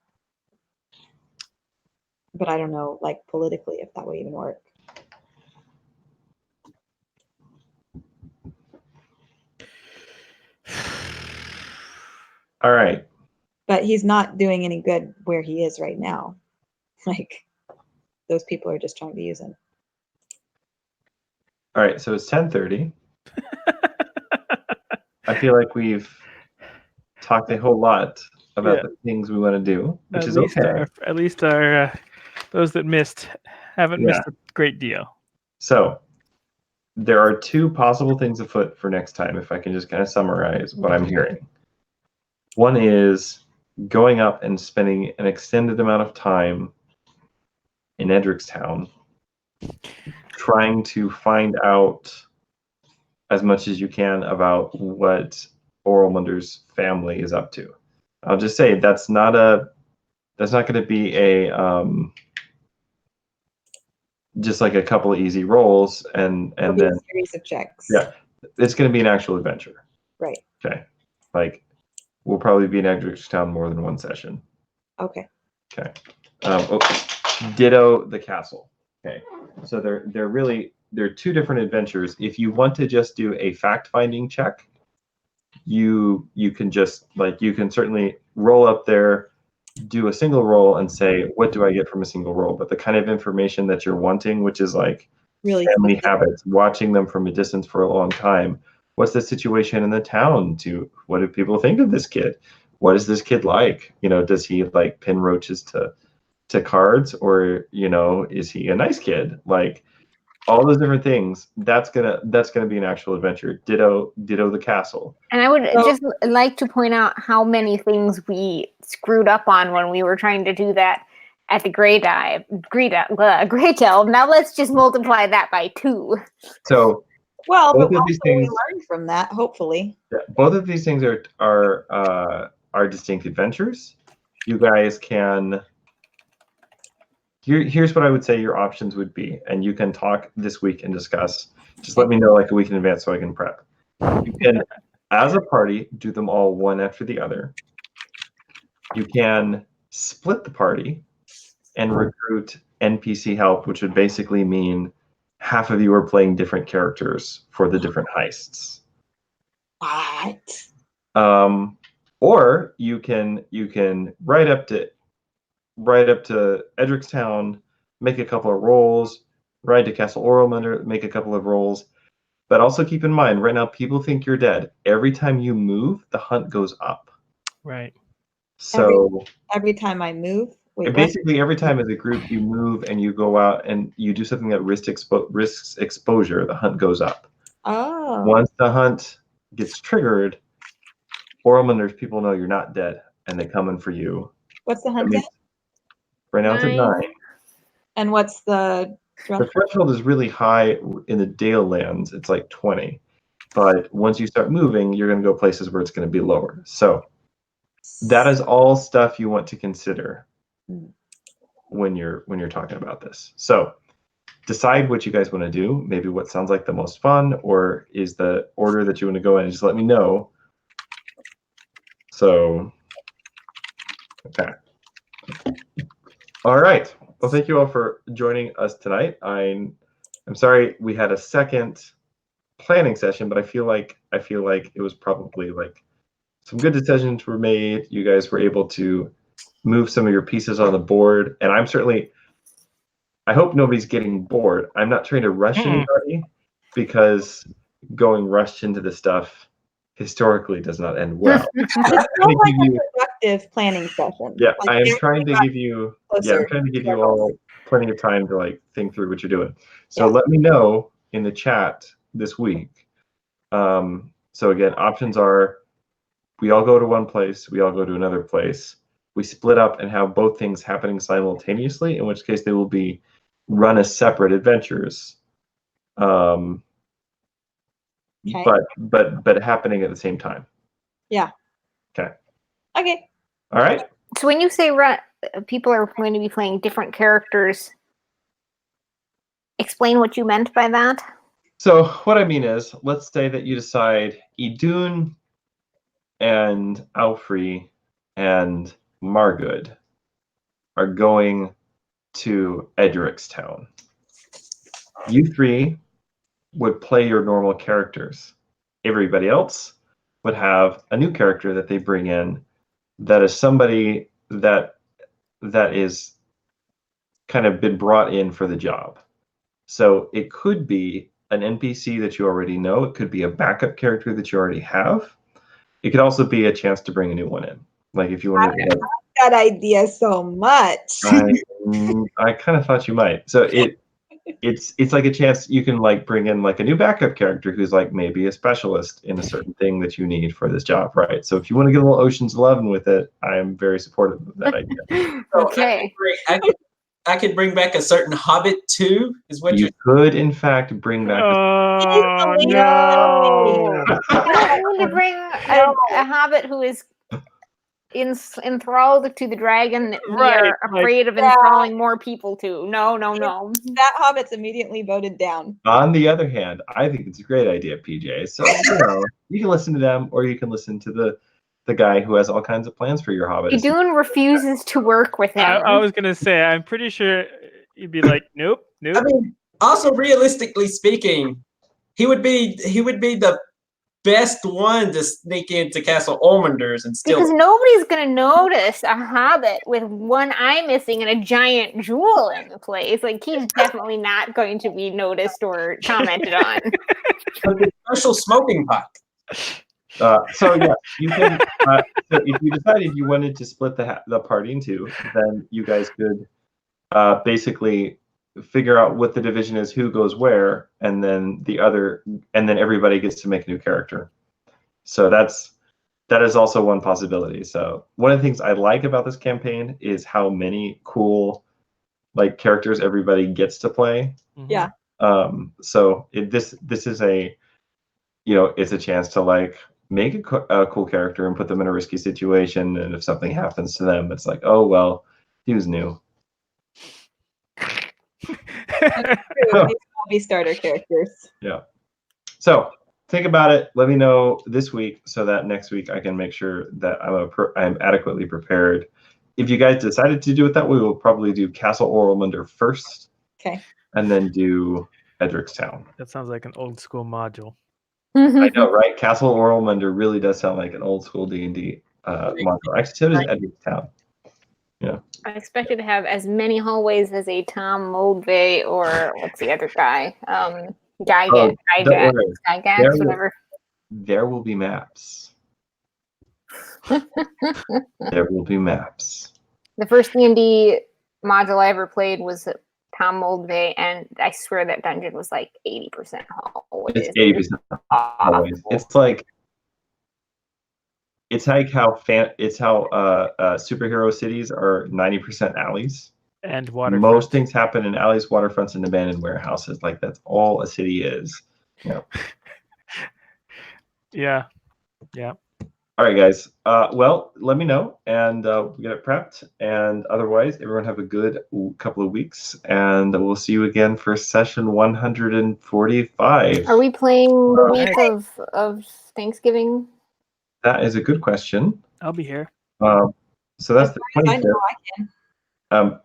But I don't know, like, politically, if that would even work. All right. But he's not doing any good where he is right now. Like, those people are just trying to use him. All right. So it's 10:30. I feel like we've talked a whole lot about the things we want to do, which is okay. At least our those that missed haven't missed a great deal. So there are two possible things afoot for next time, if I can just kind of summarize what I'm hearing. One is going up and spending an extended amount of time in Edricstown, trying to find out as much as you can about what Oralmunder's family is up to. I'll just say that's not going to be a just like a couple of easy rolls and then a series of checks. Yeah, it's going to be an actual adventure. Right. Okay. Like, we'll probably be in Edricstown more than one session. Okay. Okay. Ditto the castle. Okay. So they're two different adventures. If you want to just do a fact-finding check, you can just you can certainly roll up there, do a single roll, and say, what do I get from a single roll? But the kind of information that you're wanting, which is like really family habits, watching them from a distance for a long time. What's the situation in the town? What do people think of this kid? What is this kid like? Does he like pin roaches to cards, or is he a nice kid? Like, all those different things. That's gonna be an actual adventure. Ditto the castle. And I would just like to point out how many things we screwed up on when we were trying to do that at the Grey Delve. Now let's just multiply that by 2. So, well, but also we learned from that, hopefully. Yeah, both of these things are distinct adventures. You guys can. Here's what I would say your options would be, and you can talk this week and discuss. Just let me know like a week in advance so I can prep. You can, as a party, do them all one after the other. You can split the party and recruit NPC help, which would basically mean half of you are playing different characters for the different heists. What? Or you can ride up to Edricstown, make a couple of rolls, ride to Castle Orlmunder, make a couple of rolls. But also keep in mind, right now people think you're dead. Every time you move, the hunt goes up. Right. So Every time I move? Wait, what? basically every time as a group you move and you go out and you do something that risks exposure, the hunt goes up. Oh. Once the hunt gets triggered, Orlmunder's people know you're not dead and they come in for you. What's the That hunt means- at? Right now it's a 9. And what's the The threshold is really high in the Dale lands. It's like 20. But once you start moving, you're going to go places where it's going to be lower. So that is all stuff you want to consider when you're talking about this. So decide what you guys want to do. Maybe what sounds like the most fun, or is the order that you want to go in, and just let me know. So, okay. All right. Well, thank you all for joining us tonight. I'm sorry we had a second planning session, but I feel like it was probably like some good decisions were made. You guys were able to move some of your pieces on the board, and I hope nobody's getting bored. I'm not trying to rush anybody, because going rushed into the stuff historically does not end well. It felt like a productive planning session. Yeah, Like, I am trying to give you closer I'm trying to give to our you all plenty of time to like think through what you're doing. So Yeah. let me know in the chat this week. So again, options are we all go to one place, we all go to another place. We split up and have both things happening simultaneously, in which case they will be run as separate adventures. Okay. But happening at the same time. Yeah. Okay. Okay. All right. So when you say people are going to be playing different characters, explain what you meant by that. So what I mean is, let's say that you decide Idun and Alfrey and Margood are going to Edricstown. You three would play your normal characters. Everybody else would have a new character that they bring in that is somebody that is kind of been brought in for the job. So it could be an NPC that you already know. It could be a backup character that you already have. It could also be a chance to bring a new one in. Like if you wanted to. I like that idea so much. I kind of thought you might. So it's like a chance you can like bring in like a new backup character who's like maybe a specialist in a certain thing that you need for this job, right? So if you want to get a little Ocean's 11 with it, I am very supportive of that idea. Okay. I could bring back a certain Hobbit too. Is what You could in fact bring back. Oh Easily. no! I don't need to bring a hobbit who is enthralled to the dragon that we Right, are like- afraid of enthralling more people to. No. That hobbit's immediately voted down. On the other hand, I think it's a great idea, PJ. So you can listen to them, or you can listen to the guy who has all kinds of plans for your Hobbit. Idun refuses to work with him. I was gonna say, I'm pretty sure you'd be like, nope. I mean, also realistically speaking, he would be the best one to sneak into Castle Ormonders and still. Because nobody's gonna notice a hobbit with one eye missing and a giant jewel in the place. Like he's definitely not going to be noticed or commented on. With a special smoking pot. So yeah, you can. So if you decided you wanted to split the party in two, then you guys could basically figure out what the division is, who goes where, and then everybody gets to make a new character. So that is also one possibility. So one of the things I like about this campaign is how many cool like characters everybody gets to play. Yeah. So this is a it's a chance to like make a cool character and put them in a risky situation, and if something happens to them, it's like, oh well, he was new. These will be starter characters. Yeah. So think about it. Let me know this week so that next week I can make sure that I'm adequately prepared. If you guys decided to do it that way, we'll probably do Castle Orlmunder first. Okay. And then do Edricstown. That sounds like an old school module. I know, right? Castle Orlmunder really does sound like an old school D&D module. Actually, so does Edricstown. I expected to have as many hallways as a Tom Moldvay or what's the other guy? Don't worry. Gygax, whatever. There will be maps. There will be maps. The first D&D module I ever played was Tom Moldvay, and I swear that dungeon was like 80% hallways. It's 80% hallways. It's like how superhero cities are 90% alleys. And waterfront. Most things happen in alleys, waterfronts, and abandoned warehouses. Like that's all a city is. Yeah. All right, guys. Well, let me know, and we'll get it prepped. And otherwise, everyone have a good couple of weeks, and we'll see you again for session 145. Are we playing the week of Thanksgiving? That is a good question. I'll be here. So that's the I 25th. know I can.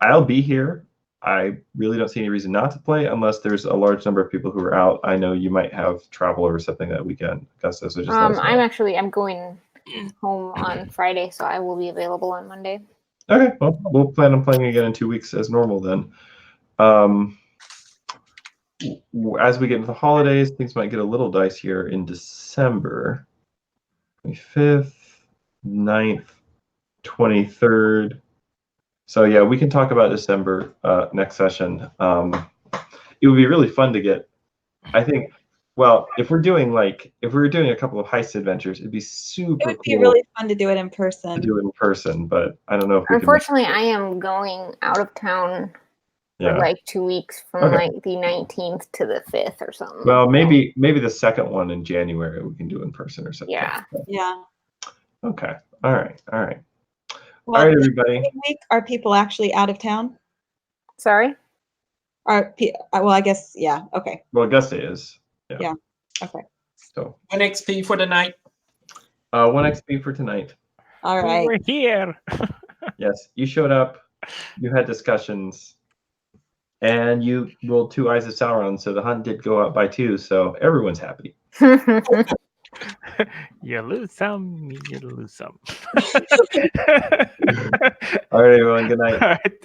I'll be here. I really don't see any reason not to play unless there's a large number of people who are out. I know you might have travel or something that weekend, Augusta. So just let us know. I'm going home on Friday, so I will be available on Monday. Okay, well, we'll plan on playing again in 2 weeks as normal then. As we get into the holidays, things might get a little dicier in December. 25th, 9th, 23rd. So yeah, we can talk about December next session. It would be really fun to get, I think, well, if we were doing a couple of heist adventures, it'd be super cool. It would be really fun to do it in person. But I don't know if we Unfortunately, I am going out of town for like 2 weeks from like the 19th to the 5th or something. Well, maybe the second one in January we can do in person or something. Yeah. Yeah. Okay. All right. Well, All right, everybody. Week, are people actually out of town? Sorry? Well, I guess, yeah. Okay. Well, Augusta is. Yeah. Okay. So 1 XP for the night. 1 XP for tonight. All right. We're here. Yes, you showed up. You had discussions, and you rolled 2 Eyes of Sauron, so the hunt did go up by 2. So everyone's happy. You lose some, you lose some. All right, everyone. Good night. All right.